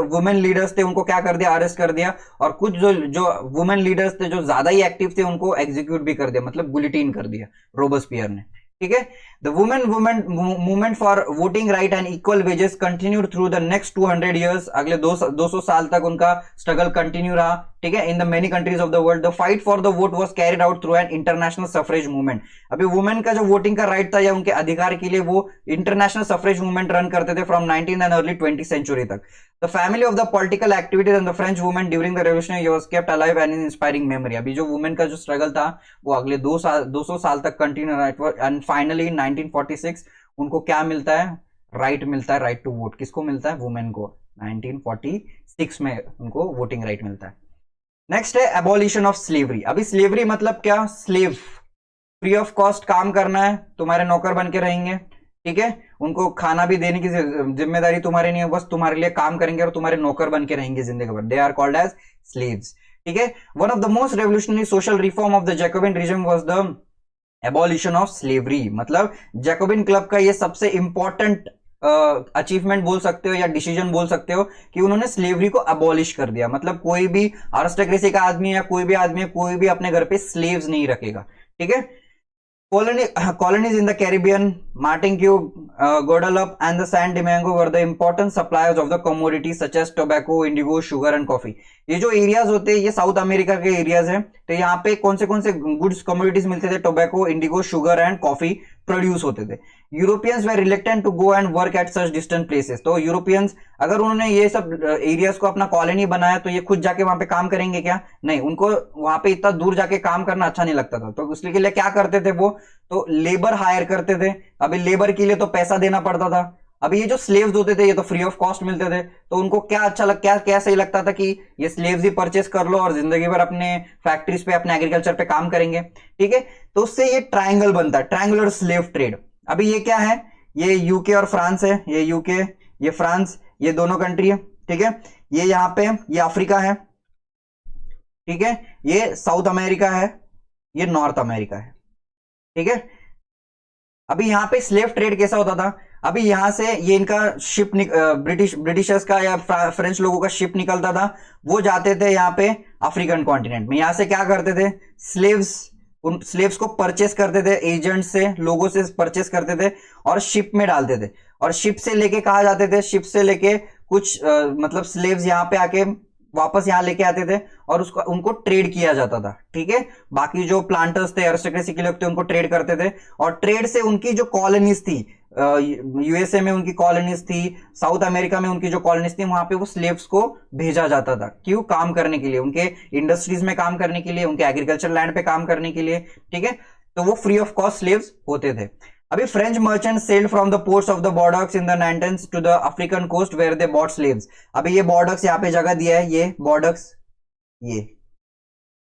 वुमेन लीडर्स थे उनको क्या कर दिया, अरेस्ट कर दिया। और कुछ जो वुमेन लीडर्स थे जो ज्यादा ही एक्टिव थे उनको एग्जीक्यूट भी कर दिया, मतलब गुलिटीन कर दिया रोबेस्पियर ने। ठीक है। The women women movement for voting right and equal wages continued through the next 200 years, अगले 200 साल तक उनका स्ट्रगल कंटिन्यू रहा, ठीक है। In the many countries of the world the fight for the vote was carried out through an international suffrage movement. अभी women का जो वोटिंग का राइट था या उनके अधिकार के लिए वो इंटरनेशनल सफरेज मूवमेंट रन करते थे from 19 and early 20th century तक। The family of the political activities and the French women during the revolution was kept alive and in inspiring memory. अभी जो वुमेन का जो स्ट्रगल था वो अगले 200 साल तक कंटिन्यू रहा, एंड फाइनली 1946 उनको क्या मिलता है, राइट मिलता है, राइट टू वोट। किसको मिलता है, वुमेन को। 1946 में उनको वोटिंग राइट मिलता है। नेक्स्ट है एबॉलिशन ऑफ स्लेवरी। अभी स्लेवरी मतलब क्या, स्लेव, फ्री ऑफ कॉस्ट काम करना है, तुम्हारे नौकर बन के रहेंगे, ठीक है। उनको खाना भी देने की जिम्मेदारी तुम्हारी नहीं है, बस तुम्हारे लिए काम करेंगे और तुम्हारे नौकर बन के रहेंगे जिंदगी भर। They are called as slaves, ठीक है। One of the most revolutionary social reform of the Jacobin regime was the abolition of slavery. मतलब जैकोबिन क्लब का ये सबसे इंपॉर्टेंट अचीवमेंट बोल सकते हो या डिसीजन बोल सकते हो कि उन्होंने स्लेवरी को अबॉलिश कर दिया। मतलब कोई भी अरिस्टोक्रेसी का आदमी या कोई भी आदमी कोई भी अपने घर पे स्लेव्स नहीं रखेगा, ठीक है। Colonies in the Caribbean, Martinique, Guadeloupe, and the San Domingo were the important suppliers of the commodities such as tobacco, indigo, sugar and coffee. ये जो एरियाज होते हैं ये साउथ अमेरिका के एरियाज हैं, तो यहाँ पे कौन से गुड्स कमोडिटीज मिलते थे, tobacco, indigo, sugar and coffee produce होते थे। Europeans were reluctant to go and work at such distant places. तो यूरोपियंस अगर उन्होंने ये सब एरियाज को अपना कॉलोनी बनाया तो ये खुद जाके वहां पे काम करेंगे क्या, नहीं, उनको वहां पे इतना दूर जाके काम करना अच्छा नहीं लगता था। तो उसके लिए क्या करते थे वो, तो लेबर हायर करते थे। अभी लेबर के लिए तो पैसा देना पड़ता था। अभी ये जो स्लेव्स होते थे ये तो फ्री ऑफ कॉस्ट मिलते थे, तो उनको क्या सही लगता था कि ये स्लेव्स ही परचेस कर लो और जिंदगी भर अपने फैक्ट्रीज पे अपने एग्रीकल्चर पे काम करेंगे, ठीक है। तो उससे ये ट्रायंगल बनता है, ट्रायंगुलर स्लेव ट्रेड। अभी ये क्या है, ये यूके और फ्रांस है, ये यूके, ये फ्रांस, ये दोनों कंट्री है, ठीक है। ये यहां पे ये अफ्रीका है, ठीक है, ये साउथ अमेरिका है, ये नॉर्थ अमेरिका है, ठीक है। अभी यहां पे स्लेव ट्रेड कैसा होता था, अभी यहां से ये इनका शिप ब्रिटिशर्स का या फ्रेंच लोगों का शिप निकलता था, वो जाते थे यहाँ पे अफ्रीकन कॉन्टिनेंट में। यहां से क्या करते थे, उन स्लेव्स को परचेस करते थे, एजेंट से, लोगों से परचेस करते थे और शिप में डालते थे। और शिप से लेके कहा जाते थे, शिप से लेके कुछ मतलब स्लेव्स यहाँ पे आके वापस यहाँ लेके आते थे और उसको उनको ट्रेड किया जाता था, ठीक है। बाकी जो प्लांटर्स थे, अरिस्टोक्रेसी के लोग थे, उनको ट्रेड करते थे और ट्रेड से उनकी जो कॉलोनीज थी, यूएसए में उनकी कॉलोनीज थी, साउथ अमेरिका में उनकी जो कॉलोनीज थी, वहां पे वो स्लेव्स को भेजा जाता था। क्यों, काम करने के लिए, उनके इंडस्ट्रीज में काम करने के लिए, उनके एग्रीकल्चर लैंड पे काम करने के लिए, ठीक है। तो वो फ्री ऑफ कॉस्ट स्लेव्स होते थे। अभी French merchant sailed from the ports of the Bordeaux in the nineteenth to the African coast where they bought slaves. अभी ये बॉर्डर्स यहाँ पे जगह दिया है, ये बॉर्डर्स, ये,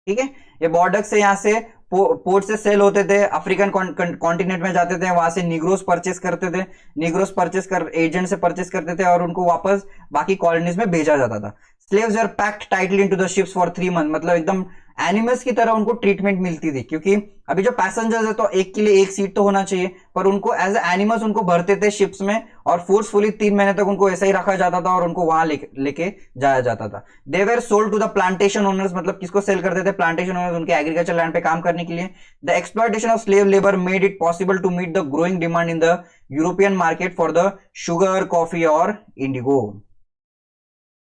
ठीक है, ये बॉर्डर्स से यहाँ से पोर्ट से सेल होते थे, अफ्रीकन कॉन्टिनेंट में जाते थे, वहां से निग्रोस परचेस करते थे, निग्रोस परचेस कर एजेंट से परचेस करते थे और उनको वापस बाकी कॉलोनीज में भेजा जाता था। Slaves are packed tightly into the ships for 3 month, मतलब एकदम एनिमल्स की तरह उनको ट्रीटमेंट मिलती थी। क्योंकि अभी जो पैसेंजर्स है तो एक के लिए एक सीट तो होना चाहिए, पर उनको एज एनिमल्स उनको भरते थे शिप्स में और फोर्सफुली 3 महीने तक उनको ऐसा ही रखा जाता था और उनको वहां लेके जाया जाता था। They were sold to the plantation owners, मतलब किसको सेल करते थे, प्लांटेशन ओनर्स, उनके एग्रीकल्चर लैंड पे काम करने के लिए। The exploitation of slave labour made it possible to meet the growing demand in the European market for the sugar, coffee और indigo.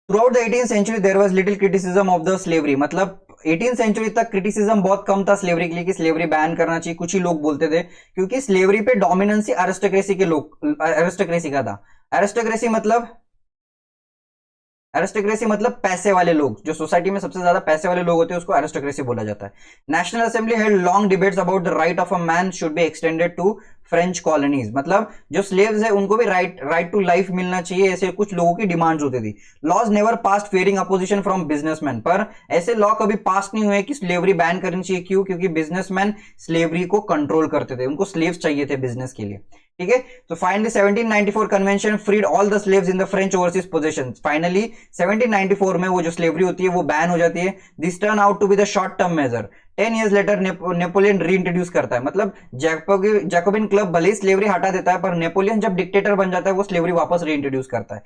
Throughout the 18th century there was little criticism of the slavery, मतलब 18th century तक criticism बहुत कम था slavery के लिए कि slavery ban करना चाहिए, कुछ ही लोग बोलते थे, क्योंकि स्लेवरी पे डोमिनेंसी अरिस्टोक्रेसी के लोग, अरिस्टोक्रेसी का था। अरिस्टोक्रेसी मतलब पैसे वाले लोग, जो सोसाइटी में सबसे ज्यादा पैसे वाले लोग होते हैं उसको अरिस्टोक्रेसी बोला जाता है। National assembly held long debates about the right of a man should be extended to French colonies, मतलब जो स्लेव्स है उनको भी राइट टू लाइफ मिलना चाहिए, ऐसे कुछ लोगों की डिमांड्स होती थी। Laws never passed fearing opposition from businessman, पर ऐसे लॉ कभी पास नहीं हुए कि स्लेवरी बैन करनी चाहिए। क्यों, क्योंकि बिजनेसमैन स्लेवरी को कंट्रोल करते थे, उनको स्लेव्स चाहिए थे बिजनेस के लिए, ठीक है। तो finally 1794 convention freed all the slaves in the French overseas possessions. Finally 1794 में वो जो स्लेवरी होती है वो बैन हो जाती है। This turn out to be the short term measure. 10 years later Napoleon reintroduce करता है, मतलब जैकोबिन क्लब भले ही स्लेवरी हटा देता है, पर नेपोलियन जब डिक्टेटर बन जाता है वो स्लेवरी वापस रीइंट्रोड्यूस करता है।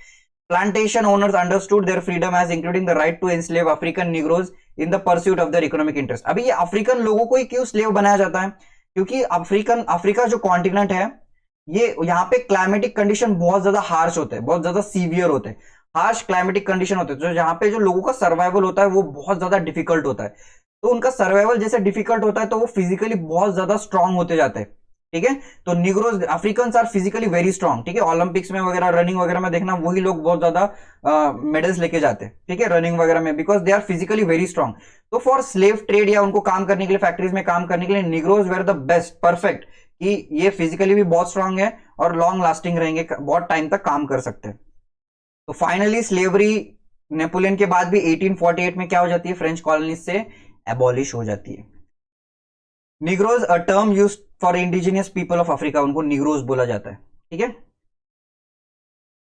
Plantation owners understood their freedom as including the right to enslave African negroes in the pursuit of their economic interest. अभी ये अफ्रीकन लोगों को ही क्यों स्लेव बनाया जाता है, क्योंकि अफ्रीका जो कॉन्टिनेंट है, ये यहाँ पे क्लाइमेटिक कंडीशन बहुत ज्यादा हार्श होते हैं, बहुत ज्यादा सीवियर होते हैं, हार्श क्लाइमेटिक कंडीशन होते हैं, तो जहाँ पे जो लोगों का सर्वाइवल होता है वो बहुत ज्यादा डिफिकल्ट होता है। तो उनका सर्वाइवल जैसे डिफिकल्ट होता है तो वो फिजिकली बहुत ज्यादा स्ट्रांग होते जाते हैं, ठीक है। तो negroes African are physically very strong, ठीक है। ओलंपिक्स में वगैरह रनिंग वगैरह में देखना वही लोग बहुत ज्यादा मेडल्स लेके जाते हैं, ठीक है, रनिंग वगैरह में, because they are physically very strong. तो फॉर स्लेव ट्रेड या उनको काम करने के लिए, फैक्ट्रीज में काम करने के लिए negroes were the best, perfect, कि ये फिजिकली भी बहुत स्ट्रांग है और लॉन्ग लास्टिंग रहेंगे, बहुत टाइम तक काम कर सकते हैं। तो फाइनली स्लेवरी नेपोलियन के बाद भी 1848 में क्या हो जाती है, फ्रेंच कॉलोनी से एबॉलिश हो जाती है। Negroes a term used for indigenous people of Africa, उनको निग्रोज बोला जाता है, ठीक है।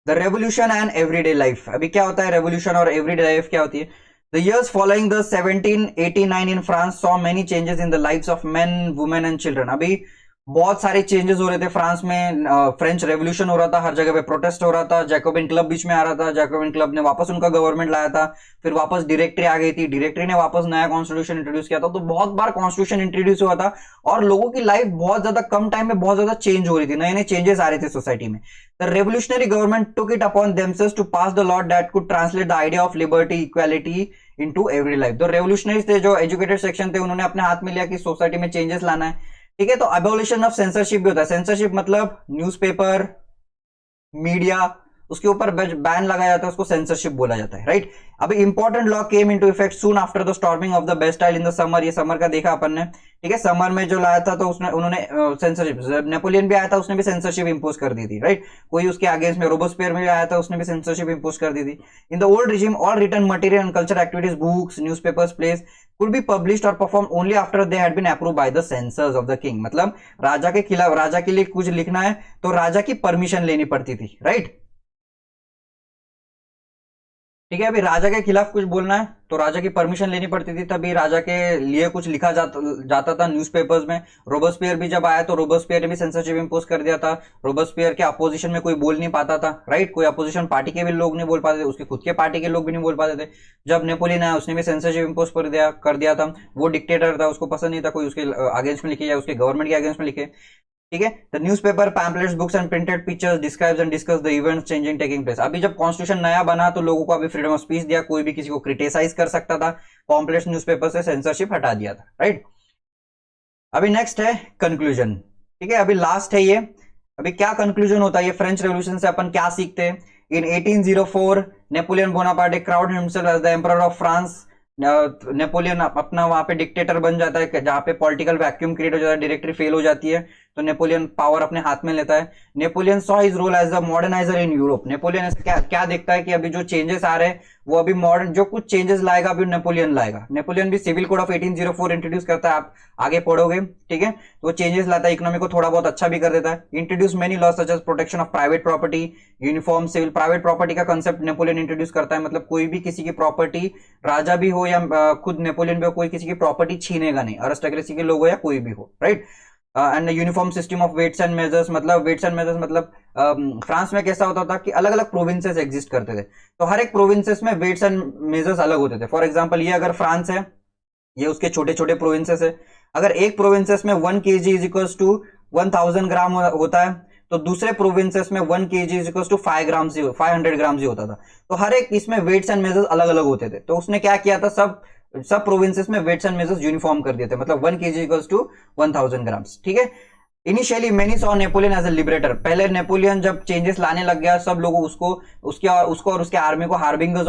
The revolution and everyday life, अभी क्या होता है रेवोल्यूशन और एवरीडे लाइफ क्या होती है। The years following the 1789 in France saw many changes in the lives of main, women and children. अभी बहुत सारे चेंजेस हो रहे थे फ्रांस में, फ्रेंच रेवोल्यूशन हो रहा था, हर जगह पे प्रोटेस्ट हो रहा था, जैकोबिन क्लब बीच में आ रहा था, जैकोबिन क्लब ने वापस उनका गवर्नमेंट लाया था, फिर वापस डायरेक्टरी आ गई थी, डायरेक्टरी ने वापस नया कॉन्स्टिट्यूशन इंट्रोड्यूस किया था, तो बहुत बार कॉन्स्टिट्यूशन इंट्रोड्यूस हुआ था और लोगों की लाइफ बहुत ज्यादा कम टाइम में बहुत ज्यादा चेंज हो रही थी, नए नए चेंजेस आ रहे थे सोसाइटी में। The revolutionary government took it upon themselves to pass the law that could translate the idea of liberty equality into every life. तो रेवोल्यूशनरी थे, जो एजुकेटेड सेक्शन थे, उन्होंने अपने हाथ में लिया कि सोसाइटी में चेंजेस लाना है, ठीक है। तो अबोलिशन ऑफ सेंसरशिप भी होता है, सेंसरशिप मतलब न्यूज़पेपर, मीडिया, उसके ऊपर बैन लगाया जाता है, उसको सेंसरशिप बोला जाता है, राइट। अभी important law came into effect soon after the storming of the Bastille in the summer, ये समर का देखा अपन ने, ठीक है। समर में जो लाया था तो उसने उन्होंने सेंसरशिप, नेपोलियन भी आया था, उसने भी सेंसरशिप इंपोज कर दी थी, राइट। कोई उसके अगेंस्ट में, रोबोस्पियर में भी आया था, उसने भी सेंसरशिप इंपोज कर दी थी। In the old regime all written material and culture activities, books, newspapers, plays could be published or performed only after they had been approved by the censors of the king। मतलब राजा के खिलाफ, राजा के लिए कुछ लिखना है तो राजा की परमिशन लेनी पड़ती थी, राइट, ठीक है। अभी राजा के खिलाफ कुछ बोलना है तो राजा की परमिशन लेनी पड़ती थी, तभी राजा के लिए कुछ लिखा जाता था न्यूज़पेपर्स में। रोबोस्पियर भी जब आया तो रोबोस्पियर ने भी सेंसरशिप इंपोज कर दिया था, रोबोस्पियर के अपोजिशन में कोई बोल नहीं पाता था, राइट, कोई अपोजिशन पार्टी के भी लोग नहीं बोल पाते थे, उसके खुद के पार्टी के लोग भी नहीं बोल पाते थे। जब नेपोलियन आया उसने भी सेंसरशिप इंपोज कर दिया था, वो डिक्टेटर था, उसको पसंद नहीं था कोई उसके अगेंस्ट में लिखे या उसके गवर्नमेंट के अगेंस्ट में लिखे, ठीक है। The newspaper, pamphlets, books and printed pictures describes and discuss the events changing taking place. अभी जब कॉन्स्टिट्यूशन नया बना तो लोगों को अभी फ्रीडम ऑफ स्पीच दिया, कोई भी किसी को क्रिटिसाइज कर सकता था, पॉम्पलेट्स, न्यूज़पेपर से सेंसरशिप हटा दिया था, राइट। अभी नेक्स्ट है कंक्लूजन, ठीक है, अभी लास्ट है ये। अभी क्या कंक्लूजन होता है ये फ्रेंच रेवोल्यूशन से, अपन क्या सीखते हैं। In 1804 Napoleon Bonaparte crowned himself as the emperor of France. नेपोलियन अपना वहां पे डिक्टेटर बन जाता है, जहां पे पॉलिटिकल वैक्यूम क्रिएट हो जाता है, डायरेक्टरी फेल हो जाती है, तो नेपोलियन पावर अपने हाथ में लेता है। Napoleon saw his role as a moderniser in Europe. Napoleon ऐसे क्या क्या देखता है कि अभी जो चेंजेस आ रहे हैं वो अभी मॉडर्न, जो कुछ चेंजेस लाएगा अभी नेपोलियन लाएगा। नेपोलियन भी सिविल कोड ऑफ 1804 इंट्रोड्यूस करता है, आप आगे पढ़ोगे, ठीक है। तो वो चेंजेस लाता है, इकोनॉमी को थोड़ा बहुत अच्छा भी कर देता है। Introduce many laws such as protection of private property, uniform civil, private property का कंसेप्ट नेपोलियन इंट्रोड्यूस करता है, मतलब कोई भी किसी की प्रॉपर्टी, राजा भी हो या खुद नेपोलियन भी हो, कोई किसी की प्रॉपर्टी छीनेगा नहीं, अरिस्टोक्रेसी के लोग हो या कोई भी हो, right. And uniform system of weights and measures, मतलब वेट्स एंड मेजर्स मतलब फ्रांस में कैसा होता था कि अलग अलग प्रोविंसेस एग्जिस्ट करते थे, तो हर एक प्रोविंसेस में वेट्स एंड मेजर्स अलग होते थे। फॉर एग्जांपल ये अगर फ्रांस है, ये उसके छोटे छोटे प्रोविंसेस है, अगर एक प्रोविंसेस में 1 kg इज इक्वल्स टू 1000 ग्राम होता है, तो दूसरे प्रोविंसेस में 1 kg इज इक्वल्स टू 500 ग्राम ही होता था। तो हर एक इसमें वेट्स एंड मेजर्स अलग अलग होते थे, तो उसने क्या किया था, सब प्रोविंसेस में वेट्स एंड मेजर्स यूनिफॉर्म कर दिए थे, मतलब 1 kg इक्वल्स टू 1000 ग्राम्स, ठीक है। Initially many saw Napoleon as a liberator. पहले नेपोलियन जब चेंजेस लाने लग गया, सब लोग उसको और उसके आर्मी को हार्बिंगर्स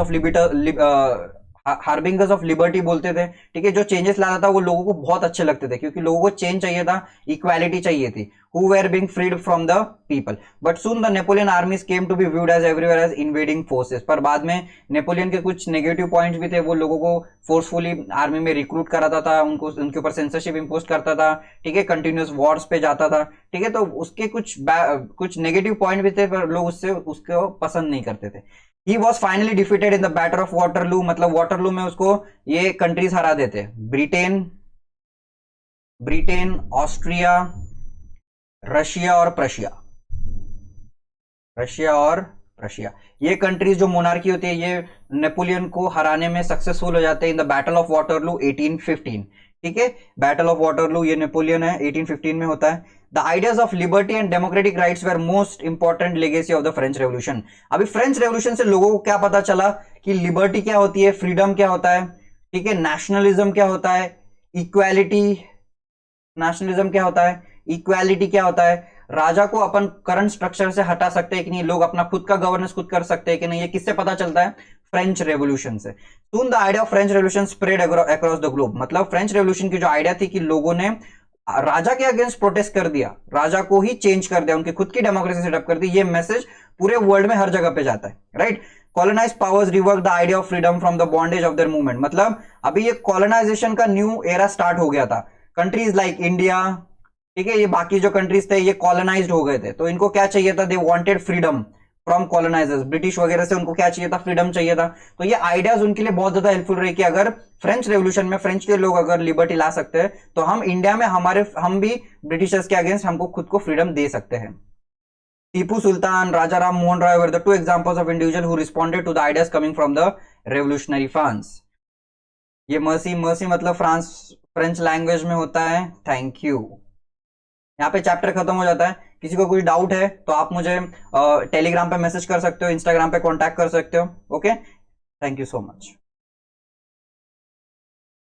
ऑफ लिबर्टी बोलते थे, ठीक है। जो चेंजेस लाता था वो लोगों को बहुत अच्छे लगते थे, क्योंकि लोगों को चेंज चाहिए था, इक्वालिटी चाहिए थी, who were being freed from the people, but soon the Napoleon armies came to be viewed as everywhere as invading forces। पर बाद में नेपोलियन के कुछ नेगेटिव पॉइंट्स भी थे, वो लोगों को फोर्सफुली आर्मी में रिक्रूट कराता था, उनको उनके ऊपर सेंसरशिप इंपोज करता था, ठीक है, कंटिन्यूअस वॉर्स पे जाता था, ठीक है। तो उसके कुछ नेगेटिव पॉइंट भी थे, पर लोग उसको पसंद नहीं करते थे। He was finally defeated in the Battle of Waterloo, मतलब वाटरलू में उसको ये कंट्रीज हरा देते, ब्रिटेन, ऑस्ट्रिया, रशिया और प्रशिया, ये कंट्रीज जो मोनार्की होती है, ये नेपोलियन को हराने में सक्सेसफुल हो जाते हैं in the battle of Waterloo 1815, ठीक है, बैटल ऑफ वाटरलू ये नेपोलियन है, 1815 में होता है। The ideas of liberty and democratic rights were most important legacy of the French revolution. अभी फ्रेंच रेवोल्यूशन से लोगों को क्या पता चला कि लिबर्टी क्या होती है, फ्रीडम क्या होता है, ठीक है, नेशनलिज्म क्या होता है, इक्वालिटी, नेशनलिज्म क्या होता है, इक्वालिटी क्या होता है, राजा को अपन करंट स्ट्रक्चर से हटा सकते हैं कि नहीं, लोग अपना खुद का गवर्नेंस खुद कर सकते हैं कि नहीं, ये किससे पता चलता है, फ्रेंच रेवोल्यूशन से। Soon the idea of French revolution spread across the globe. मतलब फ्रेंच रेवोल्यूशन की जो आइडिया थी कि लोगों ने राजा के अगेंस्ट प्रोटेस्ट कर दिया, राजा को ही चेंज कर दिया, उनकी खुद की डेमोक्रेसी सेटअप कर दी, ये मैसेज पूरे वर्ल्ड में हर जगह पे जाता है, right. Colonise powers rework the idea of freedom from the bondage of their movement. मतलब अभी ये कॉलोनाइजेशन का न्यू एरा स्टार्ट हो गया था। कंट्रीज लाइक इंडिया, ठीक है, ये बाकी जो कंट्रीज थे ये कॉलोनाइज्ड हो गए थे, तो इनको क्या चाहिए था, they wanted freedom from colonisers. British वगैरह से उनको क्या चाहिए था, फ्रीडम चाहिए था। तो ये आइडियाज उनके लिए बहुत ज्यादा हेल्पफुल रहे कि अगर फ्रेंच रेवोल्यूशन में फ्रेंच के लोग अगर लिबर्टी ला सकते हैं तो हम इंडिया में हम भी ब्रिटिशर्स के अगेंस्ट हमको खुद को फ्रीडम दे सकते हैं। Tipu Sultan, Raja Ram Mohan Roy were the two examples of individual who responded to the ideas coming from the revolutionary France. ये मर्सी, मर्सी मतलब फ्रांस, फ्रेंच लैंग्वेज में होता है थैंक यू। यहाँ पे चैप्टर खत्म हो जाता है। किसी को कोई डाउट है तो आप मुझे टेलीग्राम पे मैसेज कर सकते हो, इंस्टाग्राम पे कांटेक्ट कर सकते हो। Okay, thank you so much.